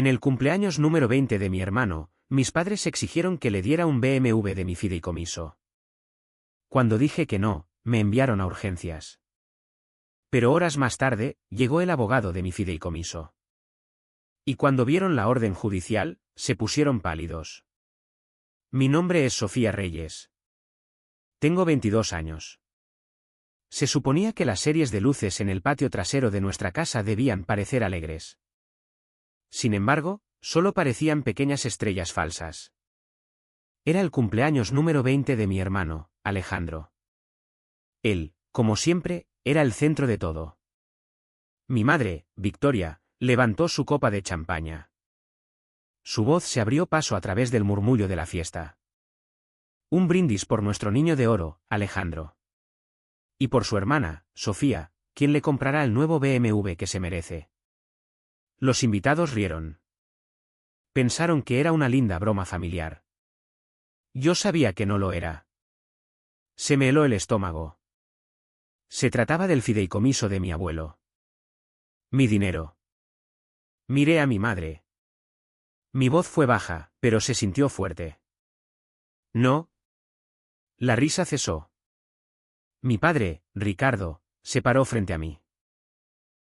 En el cumpleaños número 20 de mi hermano, mis padres exigieron que le diera un BMW de mi fideicomiso. Cuando dije que no, me enviaron a urgencias. Pero horas más tarde, llegó el abogado de mi fideicomiso. Y cuando vieron la orden judicial, se pusieron pálidos. Mi nombre es Sofía Reyes. Tengo 22 años. Se suponía que las series de luces en el patio trasero de nuestra casa debían parecer alegres. Sin embargo, solo parecían pequeñas estrellas falsas. Era el cumpleaños número 20 de mi hermano, Alejandro. Él, como siempre, era el centro de todo. Mi madre, Victoria, levantó su copa de champaña. Su voz se abrió paso a través del murmullo de la fiesta. Un brindis por nuestro niño de oro, Alejandro. Y por su hermana, Sofía, quien le comprará el nuevo BMW que se merece. Los invitados rieron. Pensaron que era una linda broma familiar. Yo sabía que no lo era. Se me heló el estómago. Se trataba del fideicomiso de mi abuelo. Mi dinero. Miré a mi madre. Mi voz fue baja, pero se sintió fuerte. No. La risa cesó. Mi padre, Ricardo, se paró frente a mí.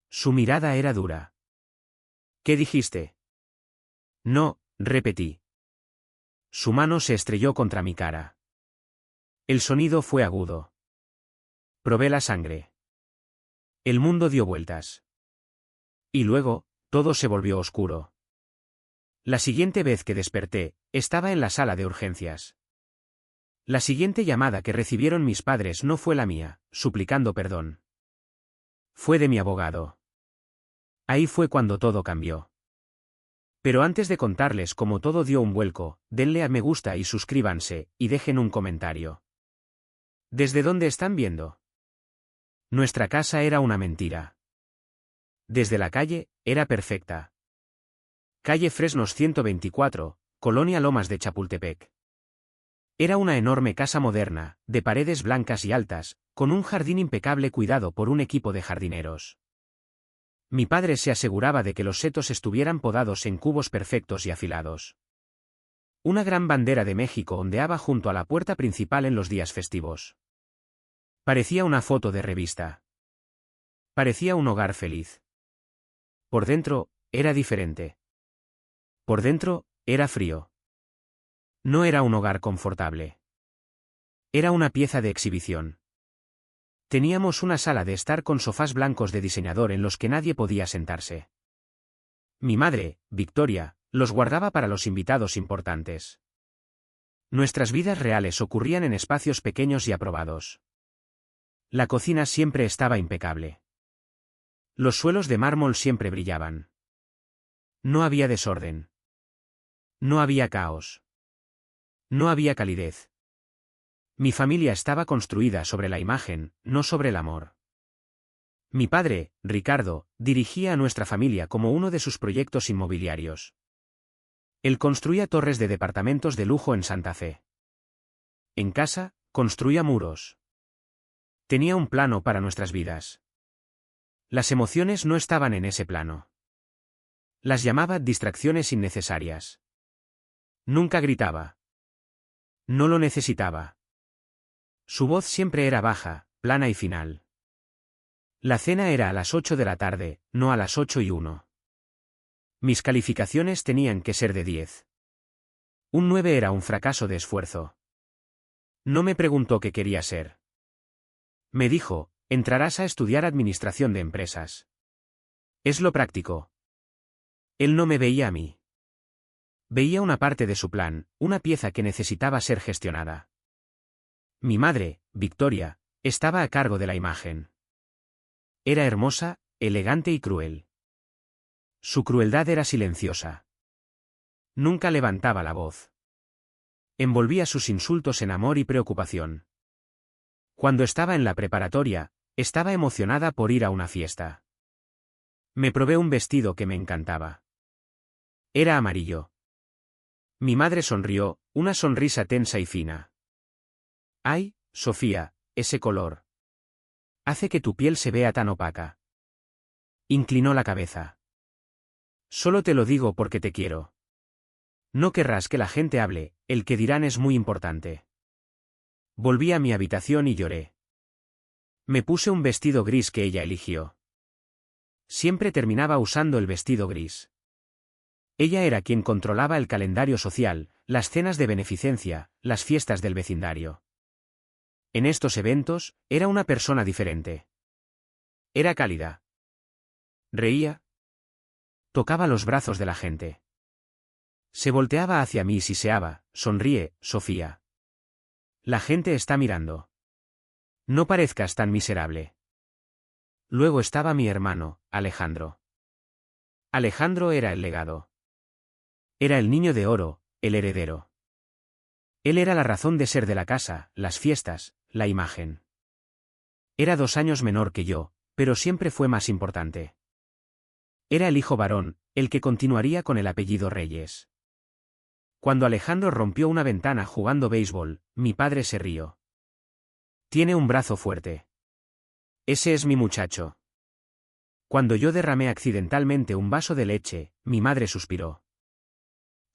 Su mirada era dura. ¿Qué dijiste? No, repetí. Su mano se estrelló contra mi cara. El sonido fue agudo. Probé la sangre. El mundo dio vueltas. Y luego, todo se volvió oscuro. La siguiente vez que desperté, estaba en la sala de urgencias. La siguiente llamada que recibieron mis padres no fue la mía, suplicando perdón. Fue de mi abogado. Ahí fue cuando todo cambió. Pero antes de contarles cómo todo dio un vuelco, denle a me gusta y suscríbanse, y dejen un comentario. ¿Desde dónde están viendo? Nuestra casa era una mentira. Desde la calle, era perfecta. Calle Fresnos 124, Colonia Lomas de Chapultepec. Era una enorme casa moderna, de paredes blancas y altas, con un jardín impecable cuidado por un equipo de jardineros. Mi padre se aseguraba de que los setos estuvieran podados en cubos perfectos y afilados. Una gran bandera de México ondeaba junto a la puerta principal en los días festivos. Parecía una foto de revista. Parecía un hogar feliz. Por dentro, era diferente. Por dentro, era frío. No era un hogar confortable. Era una pieza de exhibición. Teníamos una sala de estar con sofás blancos de diseñador en los que nadie podía sentarse. Mi madre, Victoria, los guardaba para los invitados importantes. Nuestras vidas reales ocurrían en espacios pequeños y aprobados. La cocina siempre estaba impecable. Los suelos de mármol siempre brillaban. No había desorden. No había caos. No había calidez. Mi familia estaba construida sobre la imagen, no sobre el amor. Mi padre, Ricardo, dirigía a nuestra familia como uno de sus proyectos inmobiliarios. Él construía torres de departamentos de lujo en Santa Fe. En casa, construía muros. Tenía un plano para nuestras vidas. Las emociones no estaban en ese plano. Las llamaba distracciones innecesarias. Nunca gritaba. No lo necesitaba. Su voz siempre era baja, plana y final. La cena era a las 8 de la tarde, no a las 8:01. Mis calificaciones tenían que ser de 10. Un 9 era un fracaso de esfuerzo. No me preguntó qué quería ser. Me dijo, entrarás a estudiar administración de empresas. Es lo práctico. Él no me veía a mí. Veía una parte de su plan, una pieza que necesitaba ser gestionada. Mi madre, Victoria, estaba a cargo de la imagen. Era hermosa, elegante y cruel. Su crueldad era silenciosa. Nunca levantaba la voz. Envolvía sus insultos en amor y preocupación. Cuando estaba en la preparatoria, estaba emocionada por ir a una fiesta. Me probé un vestido que me encantaba. Era amarillo. Mi madre sonrió, una sonrisa tensa y fina. Ay, Sofía, ese color. Hace que tu piel se vea tan opaca. Inclinó la cabeza. Solo te lo digo porque te quiero. No querrás que la gente hable, el que dirán es muy importante. Volví a mi habitación y lloré. Me puse un vestido gris que ella eligió. Siempre terminaba usando el vestido gris. Ella era quien controlaba el calendario social, las cenas de beneficencia, las fiestas del vecindario. En estos eventos, era una persona diferente. Era cálida. Reía. Tocaba los brazos de la gente. Se volteaba hacia mí y siseaba: sonríe, Sofía. La gente está mirando. No parezcas tan miserable. Luego estaba mi hermano, Alejandro. Alejandro era el legado. Era el niño de oro, el heredero. Él era la razón de ser de la casa, las fiestas, la imagen. Era 2 años menor que yo, pero siempre fue más importante. Era el hijo varón, el que continuaría con el apellido Reyes. Cuando Alejandro rompió una ventana jugando béisbol, mi padre se rió. Tiene un brazo fuerte. Ese es mi muchacho. Cuando yo derramé accidentalmente un vaso de leche, mi madre suspiró.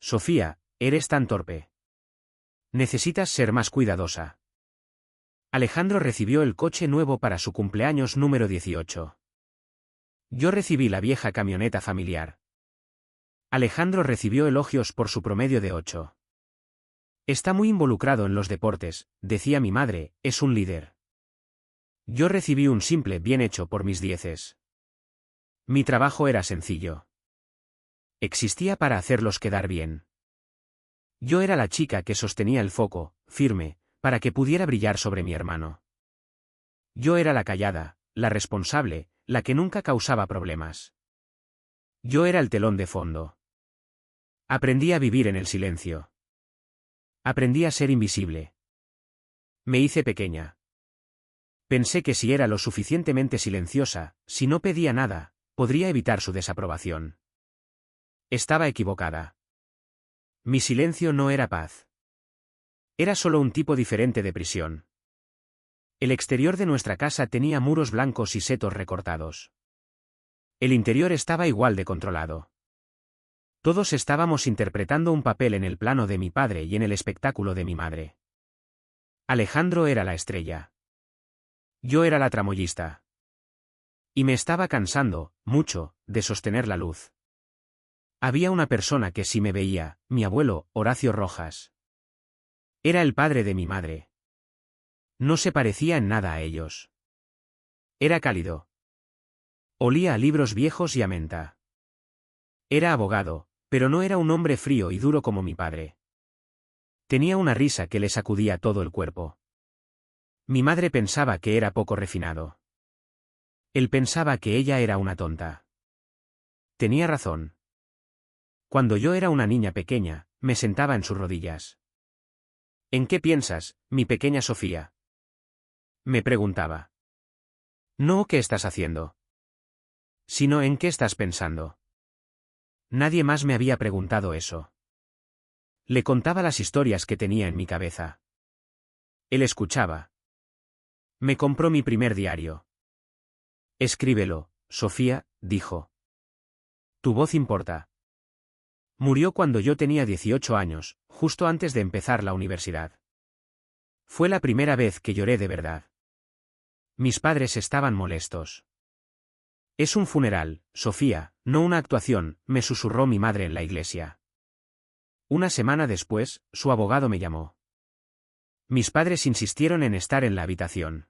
Sofía, eres tan torpe. Necesitas ser más cuidadosa. Alejandro recibió el coche nuevo para su cumpleaños número 18. Yo recibí la vieja camioneta familiar. Alejandro recibió elogios por su promedio de 8. Está muy involucrado en los deportes, decía mi madre, es un líder. Yo recibí un simple bien hecho por mis 10. Mi trabajo era sencillo. Existía para hacerlos quedar bien. Yo era la chica que sostenía el foco, firme, para que pudiera brillar sobre mi hermano. Yo era la callada, la responsable, la que nunca causaba problemas. Yo era el telón de fondo. Aprendí a vivir en el silencio. Aprendí a ser invisible. Me hice pequeña. Pensé que si era lo suficientemente silenciosa, si no pedía nada, podría evitar su desaprobación. Estaba equivocada. Mi silencio no era paz. Era solo un tipo diferente de prisión. El exterior de nuestra casa tenía muros blancos y setos recortados. El interior estaba igual de controlado. Todos estábamos interpretando un papel en el plano de mi padre y en el espectáculo de mi madre. Alejandro era la estrella. Yo era la tramoyista. Y me estaba cansando, mucho, de sostener la luz. Había una persona que sí me veía, mi abuelo, Horacio Rojas. Era el padre de mi madre. No se parecía en nada a ellos. Era cálido. Olía a libros viejos y a menta. Era abogado, pero no era un hombre frío y duro como mi padre. Tenía una risa que le sacudía todo el cuerpo. Mi madre pensaba que era poco refinado. Él pensaba que ella era una tonta. Tenía razón. Cuando yo era una niña pequeña, me sentaba en sus rodillas. ¿En qué piensas, mi pequeña Sofía? Me preguntaba. No ¿qué estás haciendo? Sino ¿en qué estás pensando? Nadie más me había preguntado eso. Le contaba las historias que tenía en mi cabeza. Él escuchaba. Me compró mi primer diario. Escríbelo, Sofía, dijo. Tu voz importa. Murió cuando yo tenía 18 años, justo antes de empezar la universidad. Fue la primera vez que lloré de verdad. Mis padres estaban molestos. Es un funeral, Sofía, no una actuación, me susurró mi madre en la iglesia. Una semana después, su abogado me llamó. Mis padres insistieron en estar en la habitación.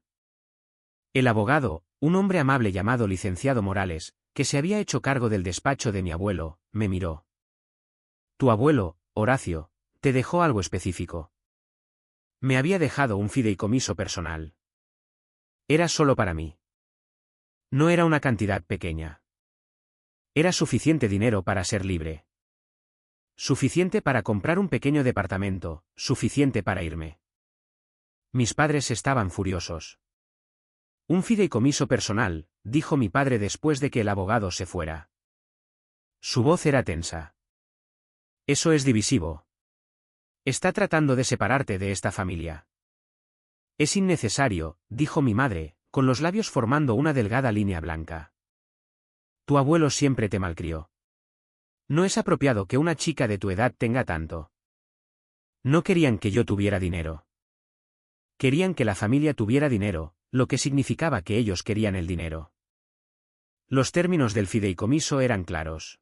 El abogado, un hombre amable llamado licenciado Morales, que se había hecho cargo del despacho de mi abuelo, me miró. Tu abuelo, Horacio, te dejó algo específico. Me había dejado un fideicomiso personal. Era solo para mí. No era una cantidad pequeña. Era suficiente dinero para ser libre. Suficiente para comprar un pequeño departamento, suficiente para irme. Mis padres estaban furiosos. Un fideicomiso personal, dijo mi padre después de que el abogado se fuera. Su voz era tensa. Eso es divisivo. Está tratando de separarte de esta familia. Es innecesario, dijo mi madre, con los labios formando una delgada línea blanca. Tu abuelo siempre te malcrió. No es apropiado que una chica de tu edad tenga tanto. No querían que yo tuviera dinero. Querían que la familia tuviera dinero, lo que significaba que ellos querían el dinero. Los términos del fideicomiso eran claros.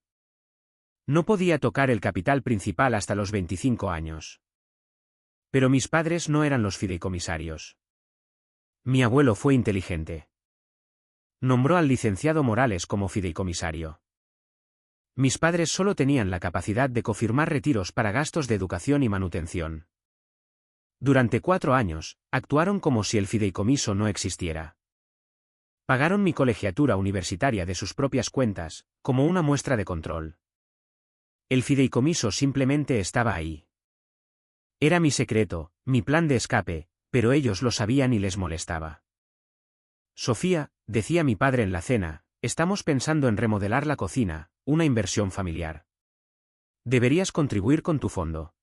No podía tocar el capital principal hasta los 25 años. Pero mis padres no eran los fideicomisarios. Mi abuelo fue inteligente. Nombró al licenciado Morales como fideicomisario. Mis padres solo tenían la capacidad de confirmar retiros para gastos de educación y manutención. Durante 4 años, actuaron como si el fideicomiso no existiera. Pagaron mi colegiatura universitaria de sus propias cuentas, como una muestra de control. El fideicomiso simplemente estaba ahí. Era mi secreto, mi plan de escape, pero ellos lo sabían y les molestaba. Sofía, decía mi padre en la cena, estamos pensando en remodelar la cocina, una inversión familiar. Deberías contribuir con tu fondo.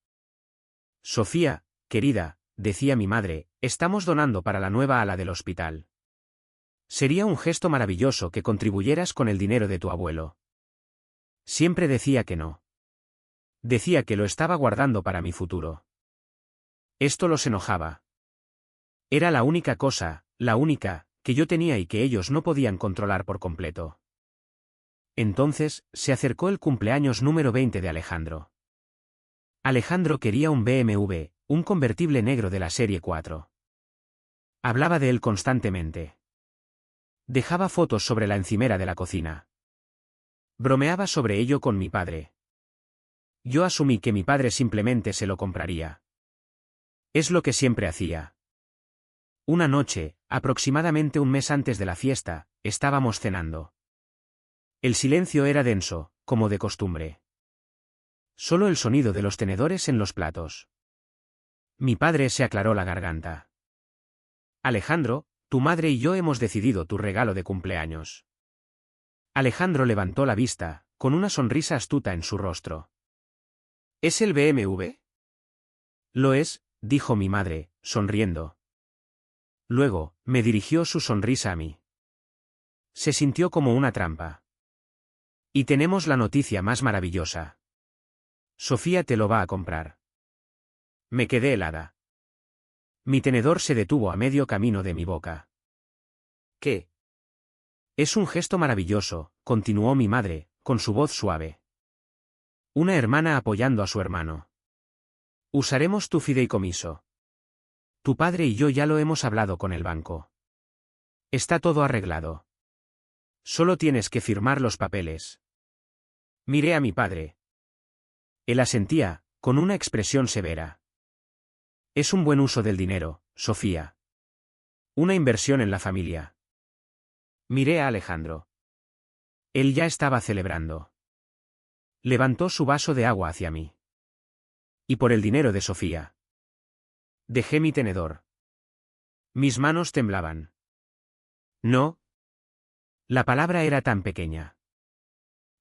Sofía, querida, decía mi madre, estamos donando para la nueva ala del hospital. Sería un gesto maravilloso que contribuyeras con el dinero de tu abuelo. Siempre decía que no. Decía que lo estaba guardando para mi futuro. Esto los enojaba. Era la única cosa, la única, que yo tenía y que ellos no podían controlar por completo. Entonces, se acercó el cumpleaños número 20 de Alejandro. Alejandro quería un BMW, un convertible negro de la serie 4. Hablaba de él constantemente. Dejaba fotos sobre la encimera de la cocina. Bromeaba sobre ello con mi padre. Yo asumí que mi padre simplemente se lo compraría. Es lo que siempre hacía. Una noche, aproximadamente un mes antes de la fiesta, estábamos cenando. El silencio era denso, como de costumbre. Solo el sonido de los tenedores en los platos. Mi padre se aclaró la garganta. Alejandro, tu madre y yo hemos decidido tu regalo de cumpleaños. Alejandro levantó la vista, con una sonrisa astuta en su rostro. ¿Es el BMW? Lo es, dijo mi madre, sonriendo. Luego, me dirigió su sonrisa a mí. Se sintió como una trampa. Y tenemos la noticia más maravillosa. Sofía te lo va a comprar. Me quedé helada. Mi tenedor se detuvo a medio camino de mi boca. ¿Qué? Es un gesto maravilloso, continuó mi madre, con su voz suave. Una hermana apoyando a su hermano. Usaremos tu fideicomiso. Tu padre y yo ya lo hemos hablado con el banco. Está todo arreglado. Solo tienes que firmar los papeles. Miré a mi padre. Él asentía, con una expresión severa. Es un buen uso del dinero, Sofía. Una inversión en la familia. Miré a Alejandro. Él ya estaba celebrando. Levantó su vaso de agua hacia mí. Y por el dinero de Sofía. Dejé mi tenedor. Mis manos temblaban. No. La palabra era tan pequeña.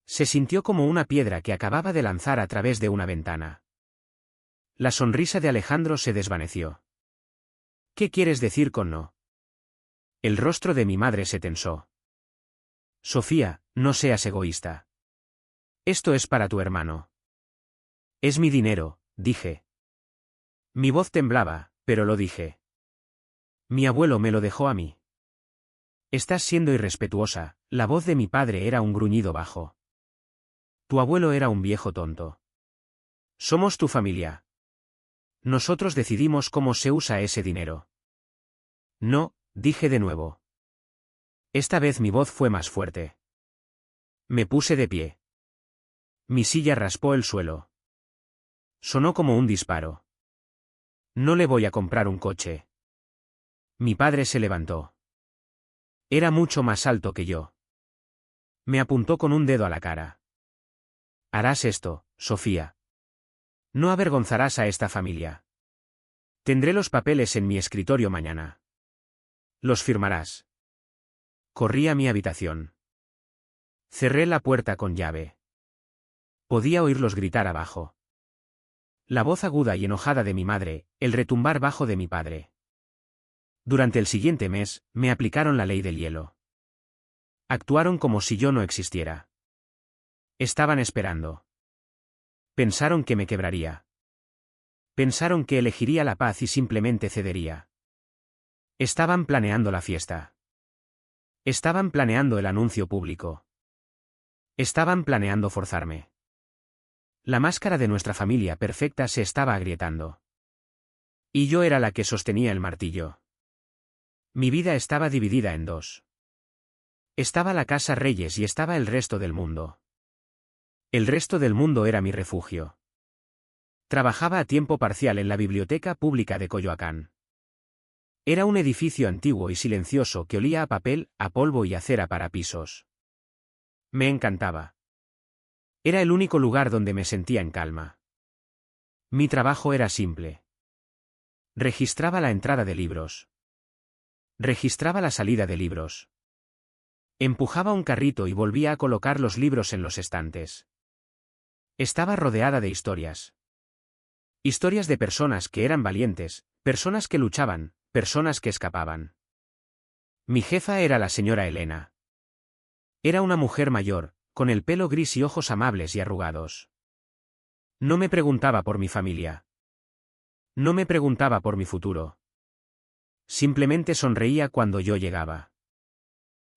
Se sintió como una piedra que acababa de lanzar a través de una ventana. La sonrisa de Alejandro se desvaneció. ¿Qué quieres decir con no? El rostro de mi madre se tensó. Sofía, no seas egoísta. Esto es para tu hermano. Es mi dinero, dije. Mi voz temblaba, pero lo dije. Mi abuelo me lo dejó a mí. Estás siendo irrespetuosa, la voz de mi padre era un gruñido bajo. Tu abuelo era un viejo tonto. Somos tu familia. Nosotros decidimos cómo se usa ese dinero. No, dije de nuevo. Esta vez mi voz fue más fuerte. Me puse de pie. Mi silla raspó el suelo. Sonó como un disparo. No le voy a comprar un coche. Mi padre se levantó. Era mucho más alto que yo. Me apuntó con un dedo a la cara. Harás esto, Sofía. No avergonzarás a esta familia. Tendré los papeles en mi escritorio mañana. Los firmarás. Corrí a mi habitación. Cerré la puerta con llave. Podía oírlos gritar abajo. La voz aguda y enojada de mi madre, el retumbar bajo de mi padre. Durante el siguiente mes, me aplicaron la ley del hielo. Actuaron como si yo no existiera. Estaban esperando. Pensaron que me quebraría. Pensaron que elegiría la paz y simplemente cedería. Estaban planeando la fiesta. Estaban planeando el anuncio público. Estaban planeando forzarme. La máscara de nuestra familia perfecta se estaba agrietando. Y yo era la que sostenía el martillo. Mi vida estaba dividida en dos. Estaba la casa Reyes y estaba el resto del mundo. El resto del mundo era mi refugio. Trabajaba a tiempo parcial en la biblioteca pública de Coyoacán. Era un edificio antiguo y silencioso que olía a papel, a polvo y a cera para pisos. Me encantaba. Era el único lugar donde me sentía en calma. Mi trabajo era simple. Registraba la entrada de libros. Registraba la salida de libros. Empujaba un carrito y volvía a colocar los libros en los estantes. Estaba rodeada de historias. Historias de personas que eran valientes, personas que luchaban, personas que escapaban. Mi jefa era la señora Elena. Era una mujer mayor, con el pelo gris y ojos amables y arrugados. No me preguntaba por mi familia. No me preguntaba por mi futuro. Simplemente sonreía cuando yo llegaba.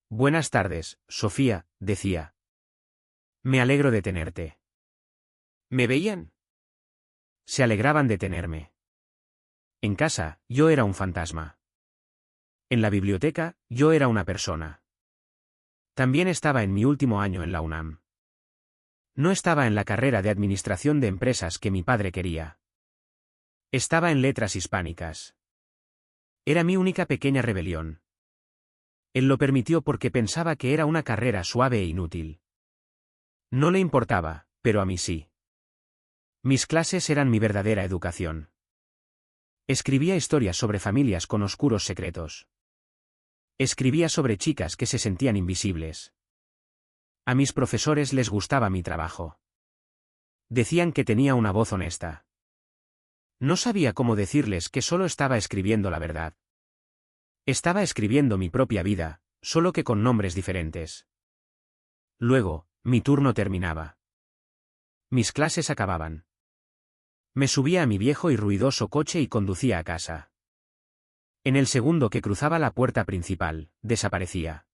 Buenas tardes, Sofía, decía. Me alegro de tenerte. ¿Me veían? Se alegraban de tenerme. En casa, yo era un fantasma. En la biblioteca, yo era una persona. También estaba en mi último año en la UNAM. No estaba en la carrera de administración de empresas que mi padre quería. Estaba en letras hispánicas. Era mi única pequeña rebelión. Él lo permitió porque pensaba que era una carrera suave e inútil. No le importaba, pero a mí sí. Mis clases eran mi verdadera educación. Escribía historias sobre familias con oscuros secretos. Escribía sobre chicas que se sentían invisibles. A mis profesores les gustaba mi trabajo. Decían que tenía una voz honesta. No sabía cómo decirles que solo estaba escribiendo la verdad. Estaba escribiendo mi propia vida, solo que con nombres diferentes. Luego, mi turno terminaba. Mis clases acababan. Me subía a mi viejo y ruidoso coche y conducía a casa. En el segundo que cruzaba la puerta principal, desaparecía.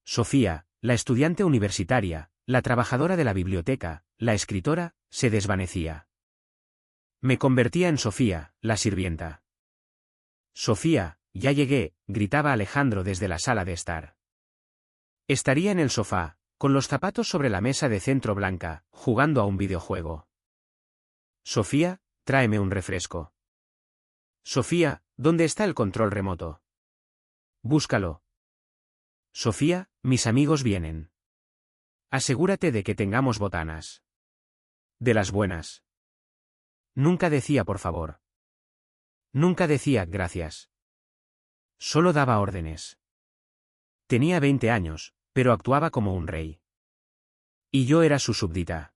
Sofía, la estudiante universitaria, la trabajadora de la biblioteca, la escritora, se desvanecía. Me convertía en Sofía, la sirvienta. Sofía, ya llegué, gritaba Alejandro desde la sala de estar. Estaría en el sofá, con los zapatos sobre la mesa de centro blanca, jugando a un videojuego. Sofía, tráeme un refresco. Sofía, ¿dónde está el control remoto? Búscalo. Sofía, mis amigos vienen. Asegúrate de que tengamos botanas. De las buenas. Nunca decía por favor. Nunca decía gracias. Solo daba órdenes. Tenía 20 años, pero actuaba como un rey. Y yo era su súbdita.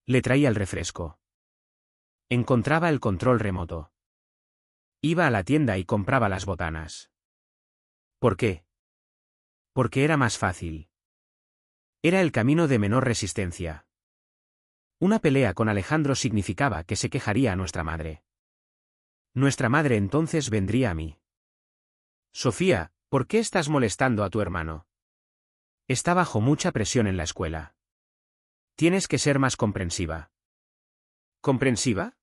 Le traía el refresco. Encontraba el control remoto. Iba a la tienda y compraba las botanas. ¿Por qué? Porque era más fácil. Era el camino de menor resistencia. Una pelea con Alejandro significaba que se quejaría a nuestra madre. Nuestra madre entonces vendría a mí. Sofía, ¿por qué estás molestando a tu hermano? Está bajo mucha presión en la escuela. Tienes que ser más comprensiva. ¿Comprensiva?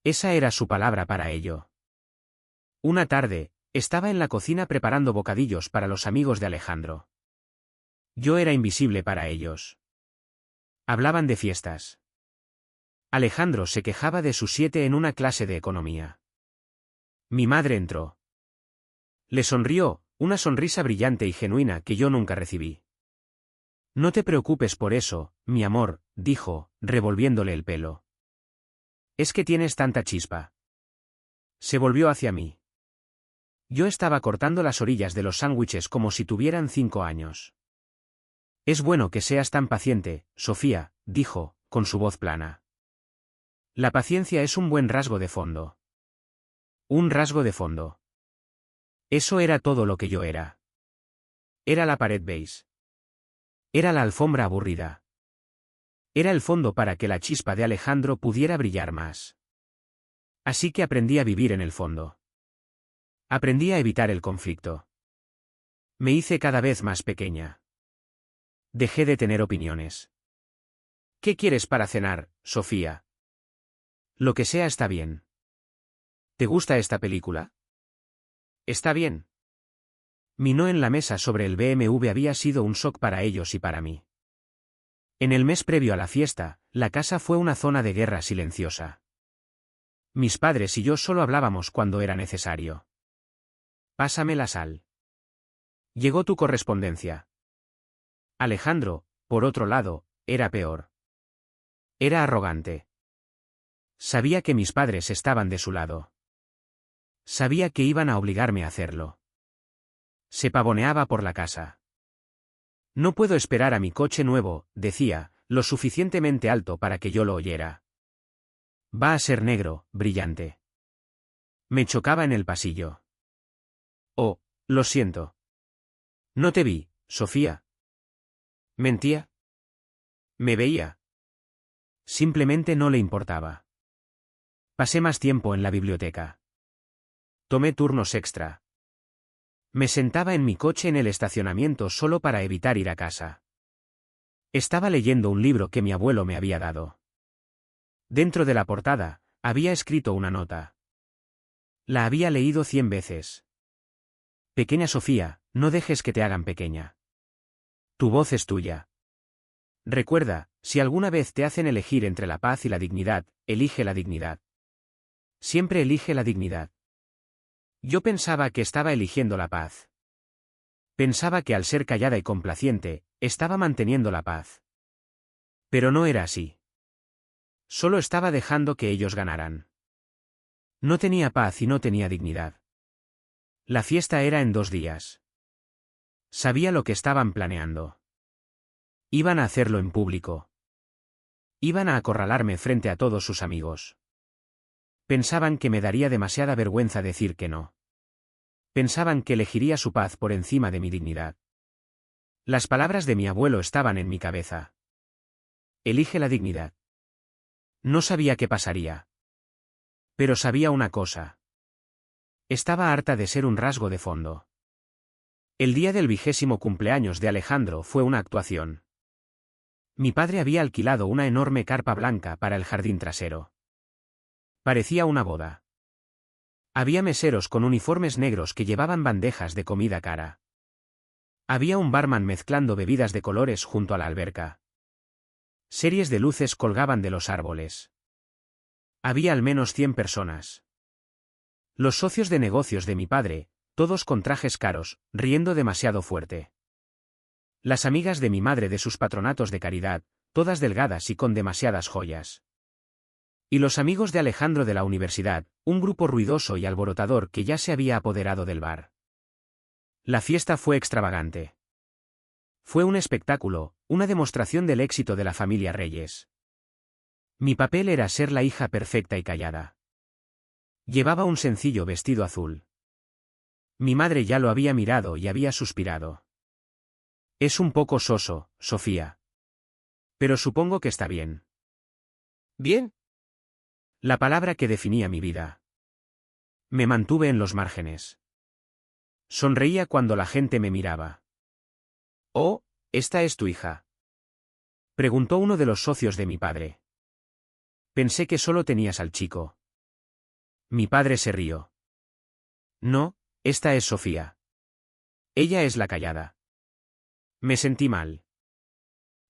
Esa era su palabra para ello. Una tarde, estaba en la cocina preparando bocadillos para los amigos de Alejandro. Yo era invisible para ellos. Hablaban de fiestas. Alejandro se quejaba de sus 7 en una clase de economía. Mi madre entró. Le sonrió, una sonrisa brillante y genuina que yo nunca recibí. No te preocupes por eso, mi amor, dijo, revolviéndole el pelo. Es que tienes tanta chispa. Se volvió hacia mí. Yo estaba cortando las orillas de los sándwiches como si tuvieran 5 años. Es bueno que seas tan paciente, Sofía, dijo, con su voz plana. La paciencia es un buen rasgo de fondo. Un rasgo de fondo. Eso era todo lo que yo era. Era la pared beige. Era la alfombra aburrida. Era el fondo para que la chispa de Alejandro pudiera brillar más. Así que aprendí a vivir en el fondo. Aprendí a evitar el conflicto. Me hice cada vez más pequeña. Dejé de tener opiniones. ¿Qué quieres para cenar, Sofía? Lo que sea está bien. ¿Te gusta esta película? Está bien. Mi no en la mesa sobre el BMW había sido un shock para ellos y para mí. En el mes previo a la fiesta, la casa fue una zona de guerra silenciosa. Mis padres y yo solo hablábamos cuando era necesario. Pásame la sal. Llegó tu correspondencia. Alejandro, por otro lado, era peor. Era arrogante. Sabía que mis padres estaban de su lado. Sabía que iban a obligarme a hacerlo. Se pavoneaba por la casa. No puedo esperar a mi coche nuevo, decía, lo suficientemente alto para que yo lo oyera. Va a ser negro, brillante. Me chocaba en el pasillo. Oh, lo siento. No te vi, Sofía. ¿Mentía? Me veía. Simplemente no le importaba. Pasé más tiempo en la biblioteca. Tomé turnos extra. Me sentaba en mi coche en el estacionamiento solo para evitar ir a casa. Estaba leyendo un libro que mi abuelo me había dado. Dentro de la portada, había escrito una nota. La había leído 100 veces. Pequeña Sofía, no dejes que te hagan pequeña. Tu voz es tuya. Recuerda, si alguna vez te hacen elegir entre la paz y la dignidad, elige la dignidad. Siempre elige la dignidad. Yo pensaba que estaba eligiendo la paz. Pensaba que al ser callada y complaciente, estaba manteniendo la paz. Pero no era así. Solo estaba dejando que ellos ganaran. No tenía paz y no tenía dignidad. La fiesta era en 2 días. Sabía lo que estaban planeando. Iban a hacerlo en público. Iban a acorralarme frente a todos sus amigos. Pensaban que me daría demasiada vergüenza decir que no. Pensaban que elegiría su paz por encima de mi dignidad. Las palabras de mi abuelo estaban en mi cabeza. Elige la dignidad. No sabía qué pasaría. Pero sabía una cosa. Estaba harta de ser un rasgo de fondo. El día del 20º cumpleaños de Alejandro fue una actuación. Mi padre había alquilado una enorme carpa blanca para el jardín trasero. Parecía una boda. Había meseros con uniformes negros que llevaban bandejas de comida cara. Había un barman mezclando bebidas de colores junto a la alberca. Series de luces colgaban de los árboles. Había al menos 100 personas. Los socios de negocios de mi padre, todos con trajes caros, riendo demasiado fuerte. Las amigas de mi madre de sus patronatos de caridad, todas delgadas y con demasiadas joyas. Y los amigos de Alejandro de la universidad, un grupo ruidoso y alborotador que ya se había apoderado del bar. La fiesta fue extravagante. Fue un espectáculo, una demostración del éxito de la familia Reyes. Mi papel era ser la hija perfecta y callada. Llevaba un sencillo vestido azul. Mi madre ya lo había mirado y había suspirado. Es un poco soso, Sofía. Pero supongo que está bien. ¿Bien? La palabra que definía mi vida. Me mantuve en los márgenes. Sonreía cuando la gente me miraba. «Oh, ¿esta es tu hija?», preguntó uno de los socios de mi padre. Pensé que solo tenías al chico. Mi padre se rió. «No, esta es Sofía. Ella es la callada». Me sentí mal.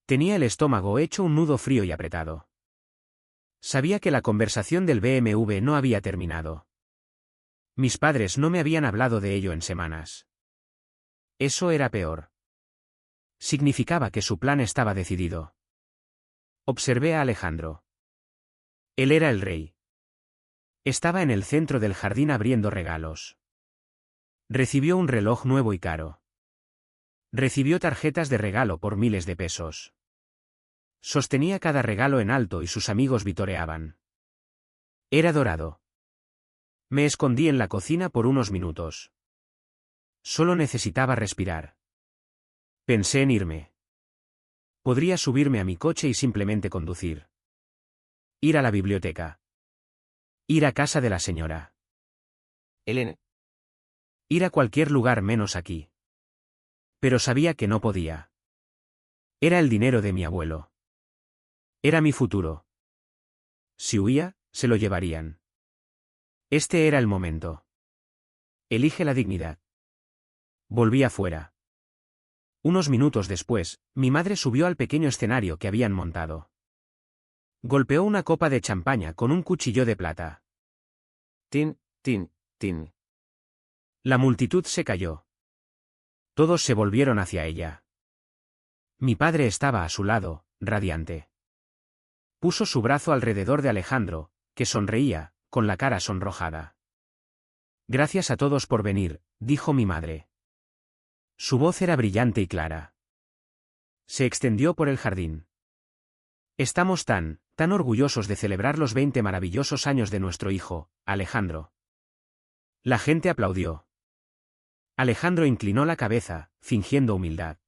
Tenía el estómago hecho un nudo frío y apretado. Sabía que la conversación del BMW no había terminado. Mis padres no me habían hablado de ello en semanas. Eso era peor. Significaba que su plan estaba decidido. Observé a Alejandro. Él era el rey. Estaba en el centro del jardín abriendo regalos. Recibió un reloj nuevo y caro. Recibió tarjetas de regalo por miles de pesos. Sostenía cada regalo en alto y sus amigos vitoreaban. Era dorado. Me escondí en la cocina por unos minutos. Solo necesitaba respirar. Pensé en irme. Podría subirme a mi coche y simplemente conducir. Ir a la biblioteca. Ir a casa de la señora Helen. Ir a cualquier lugar menos aquí. Pero sabía que no podía. Era el dinero de mi abuelo. Era mi futuro. Si huía, se lo llevarían. Este era el momento. Elige la dignidad. Volví afuera. Unos minutos después, mi madre subió al pequeño escenario que habían montado. Golpeó una copa de champaña con un cuchillo de plata. Tin, tin, tin. La multitud se calló. Todos se volvieron hacia ella. Mi padre estaba a su lado, radiante. Puso su brazo alrededor de Alejandro, que sonreía, con la cara sonrojada. Gracias a todos por venir, dijo mi madre. Su voz era brillante y clara. Se extendió por el jardín. Estamos tan orgullosos de celebrar los 20 maravillosos años de nuestro hijo, Alejandro. La gente aplaudió. Alejandro inclinó la cabeza, fingiendo humildad.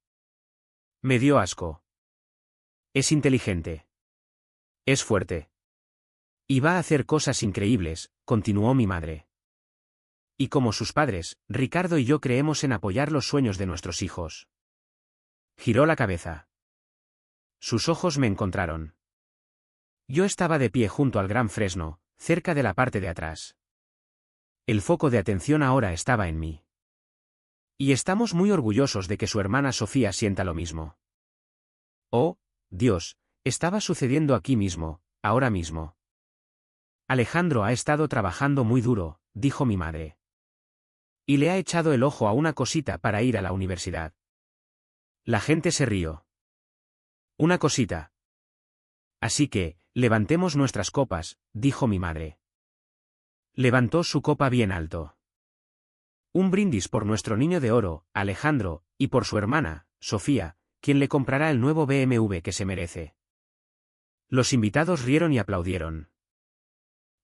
Me dio asco. Es inteligente. Es fuerte. Y va a hacer cosas increíbles, continuó mi madre. Y como sus padres, Ricardo y yo creemos en apoyar los sueños de nuestros hijos. Giró la cabeza. Sus ojos me encontraron. Yo estaba de pie junto al gran fresno, cerca de la parte de atrás. El foco de atención ahora estaba en mí. Y estamos muy orgullosos de que su hermana Sofía sienta lo mismo. Oh, Dios, estaba sucediendo aquí mismo, ahora mismo. Alejandro ha estado trabajando muy duro, dijo mi madre. Y le ha echado el ojo a una cosita para ir a la universidad. La gente se rió. Una cosita. Así que, levantemos nuestras copas, dijo mi madre. Levantó su copa bien alto. Un brindis por nuestro niño de oro, Alejandro, y por su hermana, Sofía, quien le comprará el nuevo BMW que se merece. Los invitados rieron y aplaudieron.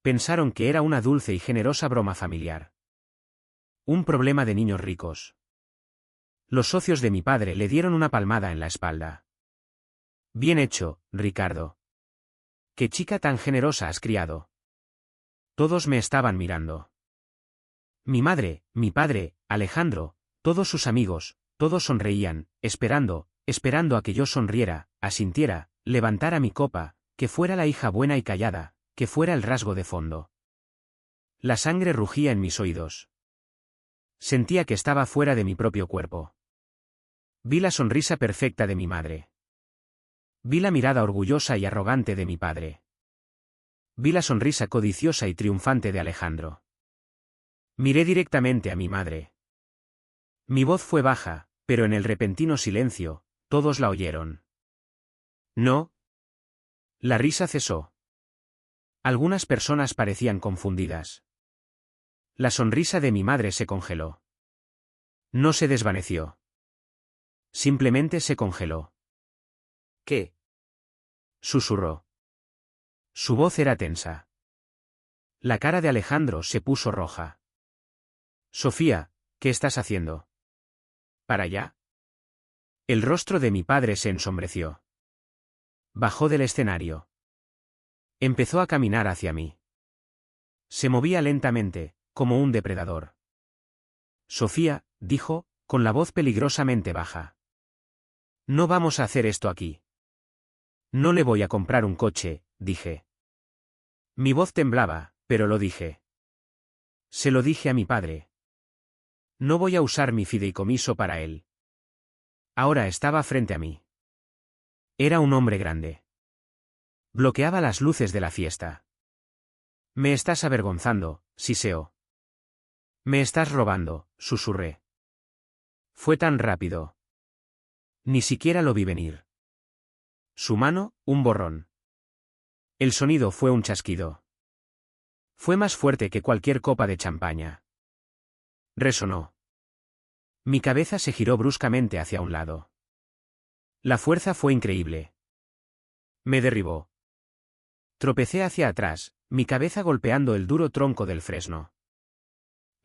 Pensaron que era una dulce y generosa broma familiar. Un problema de niños ricos. Los socios de mi padre le dieron una palmada en la espalda. Bien hecho, Ricardo. ¿Qué chica tan generosa has criado? Todos me estaban mirando. Mi madre, mi padre, Alejandro, todos sus amigos, todos sonreían, esperando a que yo sonriera, asintiera, levantara mi copa, que fuera la hija buena y callada, que fuera el rasgo de fondo. La sangre rugía en mis oídos. Sentía que estaba fuera de mi propio cuerpo. Vi la sonrisa perfecta de mi madre. Vi la mirada orgullosa y arrogante de mi padre. Vi la sonrisa codiciosa y triunfante de Alejandro. Miré directamente a mi madre. Mi voz fue baja, pero en el repentino silencio, todos la oyeron. No. La risa cesó. Algunas personas parecían confundidas. La sonrisa de mi madre se congeló. No se desvaneció. Simplemente se congeló. ¿Qué? Susurró. Su voz era tensa. La cara de Alejandro se puso roja. Sofía, ¿qué estás haciendo? ¿Para allá? El rostro de mi padre se ensombreció. Bajó del escenario. Empezó a caminar hacia mí. Se movía lentamente, como un depredador. Sofía, dijo, con la voz peligrosamente baja. No vamos a hacer esto aquí. No le voy a comprar un coche, dije. Mi voz temblaba, pero lo dije. Se lo dije a mi padre. No voy a usar mi fideicomiso para él. Ahora estaba frente a mí. Era un hombre grande. Bloqueaba las luces de la fiesta. Me estás avergonzando, siseó. Me estás robando, susurré. Fue tan rápido. Ni siquiera lo vi venir. Su mano, un borrón. El sonido fue un chasquido. Fue más fuerte que cualquier copa de champaña. Resonó. Mi cabeza se giró bruscamente hacia un lado. La fuerza fue increíble. Me derribó. Tropecé hacia atrás, mi cabeza golpeando el duro tronco del fresno.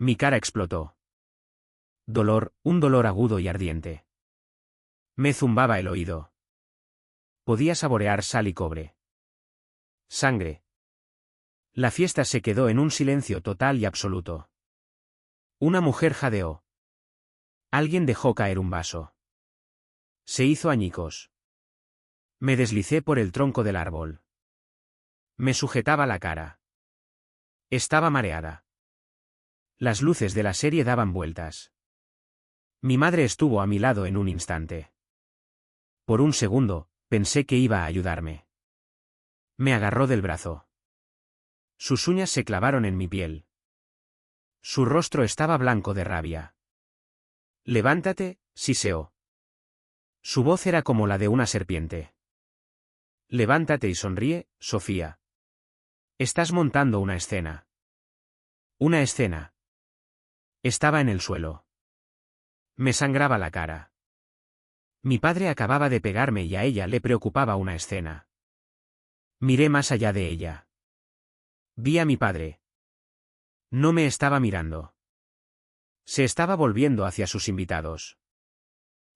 Mi cara explotó. Dolor, un dolor agudo y ardiente. Me zumbaba el oído. podía saborear sal y cobre. Sangre. La fiesta se quedó en un silencio total y absoluto. Una mujer jadeó. Alguien dejó caer un vaso. Se hizo añicos. Me deslicé por el tronco del árbol. Me sujetaba la cara. Estaba mareada. Las luces de la serie daban vueltas. Mi madre estuvo a mi lado en un instante. Por un segundo, pensé que iba a ayudarme. Me agarró del brazo. Sus uñas se clavaron en mi piel. Su rostro estaba blanco de rabia. Levántate, siseó. Su voz era como la de una serpiente. Levántate y sonríe, Sofía. Estás montando una escena. Una escena. Estaba en el suelo. Me sangraba la cara. Mi padre acababa de pegarme y a ella le preocupaba una escena. Miré más allá de ella. Vi a mi padre. No me estaba mirando. Se estaba volviendo hacia sus invitados.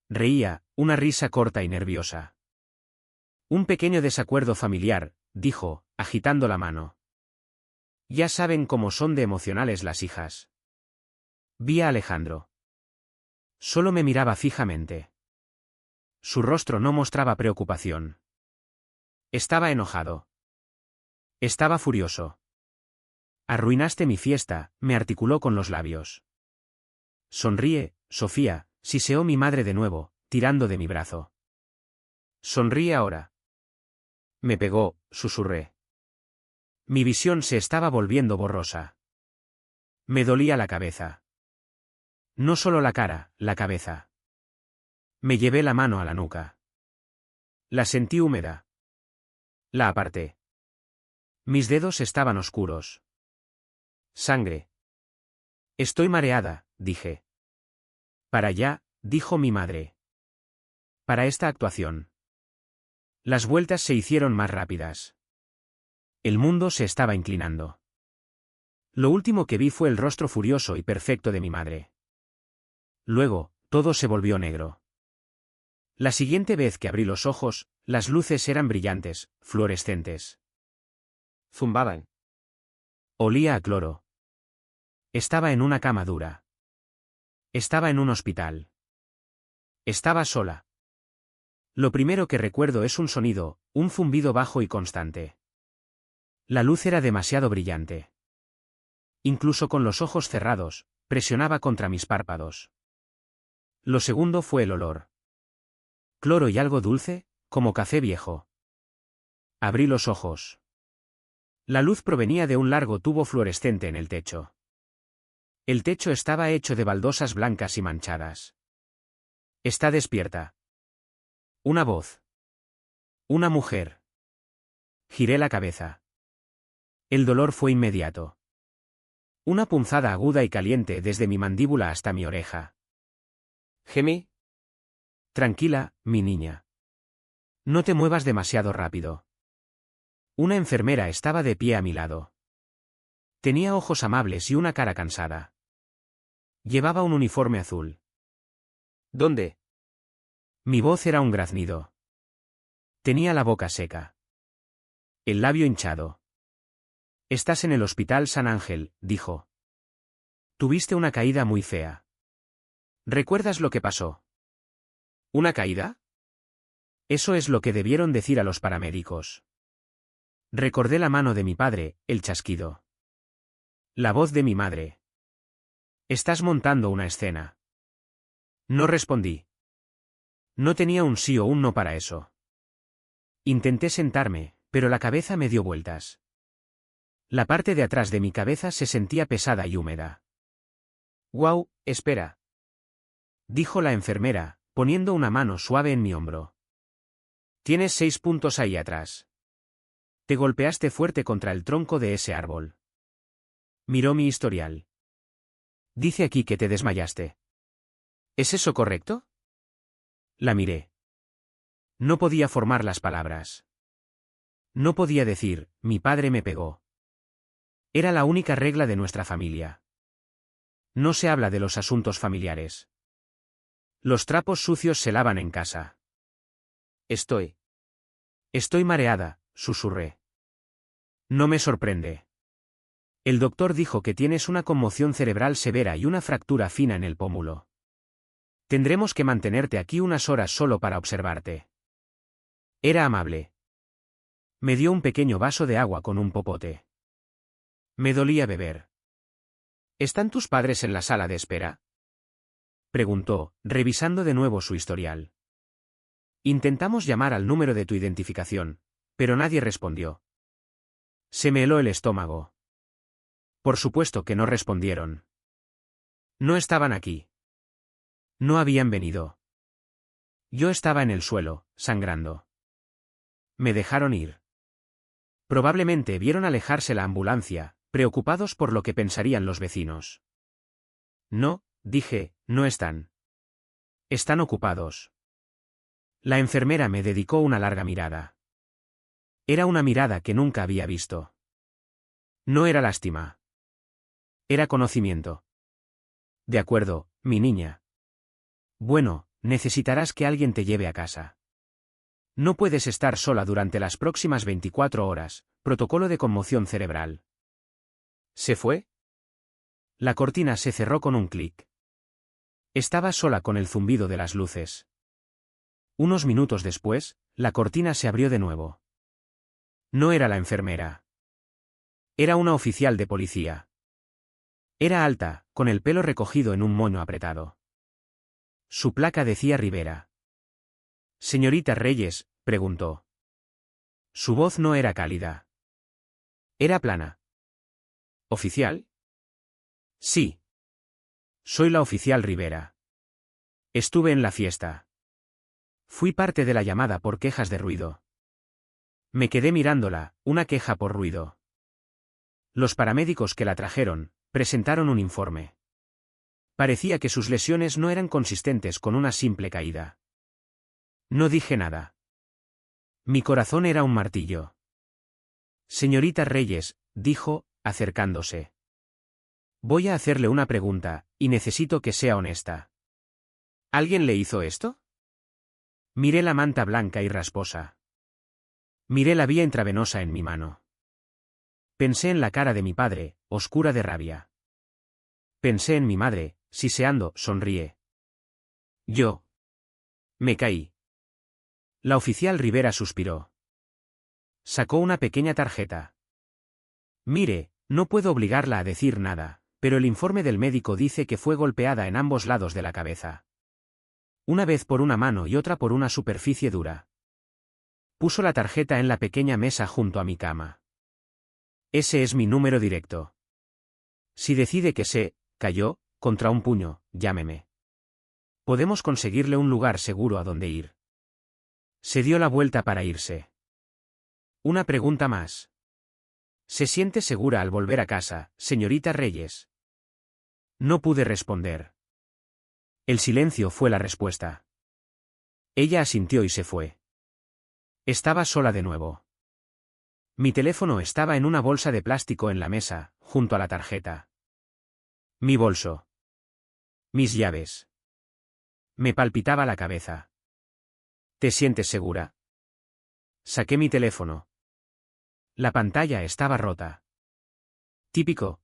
Reía, una risa corta y nerviosa. Un pequeño desacuerdo familiar, dijo, agitando la mano. Ya saben cómo son de emocionales las hijas. Vi a Alejandro. Solo me miraba fijamente. Su rostro no mostraba preocupación. Estaba enojado. Estaba furioso. Arruinaste mi fiesta, me articuló con los labios. Sonríe, Sofía, siseó mi madre de nuevo, tirando de mi brazo. Sonríe ahora. Me pegó, susurré. Mi visión se estaba volviendo borrosa. Me dolía la cabeza. No solo la cara, la cabeza. Me llevé la mano a la nuca. La sentí húmeda. La aparté. Mis dedos estaban oscuros. Sangre. Estoy mareada, dije. Para allá, dijo mi madre. Para esta actuación. Las vueltas se hicieron más rápidas. El mundo se estaba inclinando. Lo último que vi fue el rostro furioso y perfecto de mi madre. Luego, todo se volvió negro. La siguiente vez que abrí los ojos, las luces eran brillantes, fluorescentes. Zumbaban. Olía a cloro. Estaba en una cama dura. Estaba en un hospital. Estaba sola. Lo primero que recuerdo es un sonido, un zumbido bajo y constante. La luz era demasiado brillante. Incluso con los ojos cerrados, presionaba contra mis párpados. Lo segundo fue el olor. Cloro y algo dulce, como café viejo. Abrí los ojos. La luz provenía de un largo tubo fluorescente en el techo. El techo estaba hecho de baldosas blancas y manchadas. Está despierta. Una voz. Una mujer. Giré la cabeza. El dolor fue inmediato. Una punzada aguda y caliente desde mi mandíbula hasta mi oreja. Gemí. Tranquila, mi niña. No te muevas demasiado rápido. Una enfermera estaba de pie a mi lado. Tenía ojos amables y una cara cansada. Llevaba un uniforme azul. ¿Dónde? Mi voz era un graznido. Tenía la boca seca. El labio hinchado. Estás en el Hospital San Ángel, dijo. Tuviste una caída muy fea. ¿Recuerdas lo que pasó? ¿Una caída? Eso es lo que debieron decir a los paramédicos. Recordé la mano de mi padre, el chasquido. La voz de mi madre. Estás montando una escena. No respondí. No tenía un sí o un no para eso. Intenté sentarme, pero la cabeza me dio vueltas. La parte de atrás de mi cabeza se sentía pesada y húmeda. Guau, espera. Dijo la enfermera, poniendo una mano suave en mi hombro. Tienes 6 puntos ahí atrás. Te golpeaste fuerte contra el tronco de ese árbol. Miró mi historial. Dice aquí que te desmayaste. ¿Es eso correcto? La miré. No podía formar las palabras. No podía decir, mi padre me pegó. Era la única regla de nuestra familia. No se habla de los asuntos familiares. Los trapos sucios se lavan en casa. Estoy. Estoy mareada, susurré. No me sorprende. El doctor dijo que tienes una conmoción cerebral severa y una fractura fina en el pómulo. Tendremos que mantenerte aquí unas horas solo para observarte. Era amable. Me dio un pequeño vaso de agua con un popote. Me dolía beber. ¿Están tus padres en la sala de espera?, preguntó, revisando de nuevo su historial. Intentamos llamar al número de tu identificación, pero nadie respondió. Se me heló el estómago. Por supuesto que no respondieron. No estaban aquí. No habían venido. Yo estaba en el suelo, sangrando. Me dejaron ir. Probablemente vieron alejarse la ambulancia, preocupados por lo que pensarían los vecinos. No, dije, no están. Están ocupados. La enfermera me dedicó una larga mirada. Era una mirada que nunca había visto. No era lástima. Era conocimiento. De acuerdo, mi niña. Bueno, necesitarás que alguien te lleve a casa. No puedes estar sola durante las próximas 24 horas, protocolo de conmoción cerebral. ¿Se fue? La cortina se cerró con un clic. Estaba sola con el zumbido de las luces. Unos minutos después, la cortina se abrió de nuevo. No era la enfermera. Era una oficial de policía. Era alta, con el pelo recogido en un moño apretado. Su placa decía Rivera. «Señorita Reyes», preguntó. Su voz no era cálida. Era plana. ¿Oficial? Sí. Soy la oficial Rivera. Estuve en la fiesta. Fui parte de la llamada por quejas de ruido. Me quedé mirándola, una queja por ruido. Los paramédicos que la trajeron, presentaron un informe. Parecía que sus lesiones no eran consistentes con una simple caída. No dije nada. Mi corazón era un martillo. Señorita Reyes, dijo, acercándose. Voy a hacerle una pregunta, y necesito que sea honesta. ¿Alguien le hizo esto? Miré la manta blanca y rasposa. Miré la vía intravenosa en mi mano. Pensé en la cara de mi padre, oscura de rabia. Pensé en mi madre, siseando, sonríe. Yo. Me caí. La oficial Rivera suspiró. Sacó una pequeña tarjeta. Mire, no puedo obligarla a decir nada, pero el informe del médico dice que fue golpeada en ambos lados de la cabeza. Una vez por una mano y otra por una superficie dura. Puso la tarjeta en la pequeña mesa junto a mi cama. Ese es mi número directo. Si decide que se cayó contra un puño, llámeme. Podemos conseguirle un lugar seguro a donde ir. Se dio la vuelta para irse. Una pregunta más. ¿Se siente segura al volver a casa, señorita Reyes? No pude responder. El silencio fue la respuesta. Ella asintió y se fue. Estaba sola de nuevo. Mi teléfono estaba en una bolsa de plástico en la mesa, junto a la tarjeta. Mi bolso. Mis llaves. Me palpitaba la cabeza. ¿Te sientes segura? Saqué mi teléfono. La pantalla estaba rota. Típico.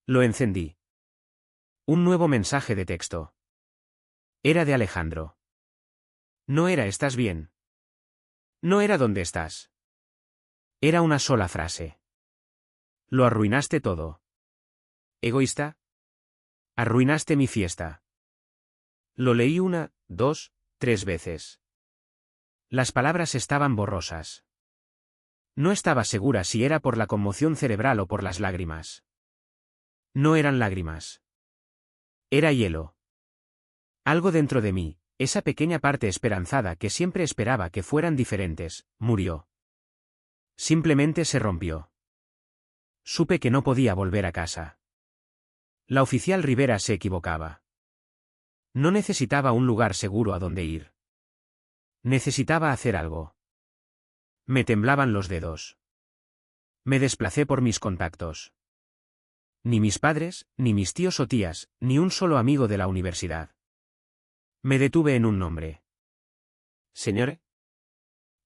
Lo encendí. Un nuevo mensaje de texto. Era de Alejandro. No era «¿Estás bien?» No era «¿Dónde estás?» Era una sola frase. Lo arruinaste todo. ¿Egoísta? Arruinaste mi fiesta. Lo leí 1, 2, 3 veces. Las palabras estaban borrosas. No estaba segura si era por la conmoción cerebral o por las lágrimas. No eran lágrimas. Era hielo. Algo dentro de mí, esa pequeña parte esperanzada que siempre esperaba que fueran diferentes, murió. Simplemente se rompió. Supe que no podía volver a casa. La oficial Rivera se equivocaba. No necesitaba un lugar seguro a donde ir. Necesitaba hacer algo. Me temblaban los dedos. Me desplacé por mis contactos. Ni mis padres, ni mis tíos o tías, ni un solo amigo de la universidad. Me detuve en un nombre. ¿Señor?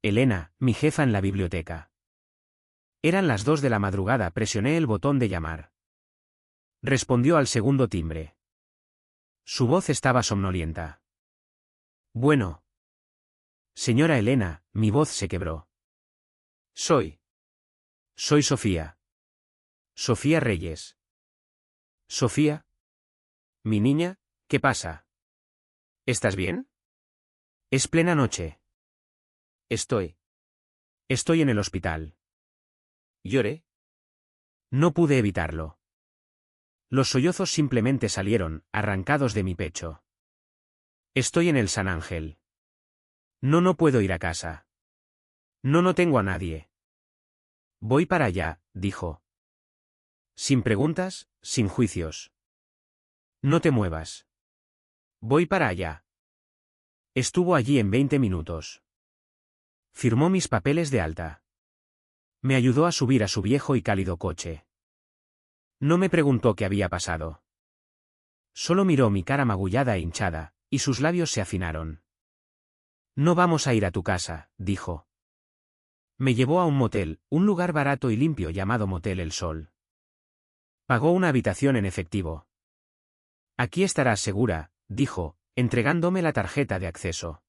Elena, mi jefa en la biblioteca. Eran las 2 de la madrugada. Presioné el botón de llamar. Respondió al segundo timbre. Su voz estaba somnolienta. Bueno. Señora Elena, mi voz se quebró. Soy Sofía. Sofía Reyes. Sofía. Mi niña, ¿qué pasa? ¿Estás bien? Es plena noche. Estoy en el hospital. ¿Lloré? No pude evitarlo. Los sollozos simplemente salieron, arrancados de mi pecho. Estoy en el San Ángel. No puedo ir a casa. No tengo a nadie. Voy para allá, dijo. Sin preguntas, sin juicios. No te muevas. Voy para allá. Estuvo allí en 20 minutos. Firmó mis papeles de alta. Me ayudó a subir a su viejo y cálido coche. No me preguntó qué había pasado. Solo miró mi cara magullada e hinchada, y sus labios se afinaron. No vamos a ir a tu casa, dijo. Me llevó a un motel, un lugar barato y limpio llamado Motel El Sol. Pagó una habitación en efectivo. Aquí estarás segura, dijo, entregándome la tarjeta de acceso.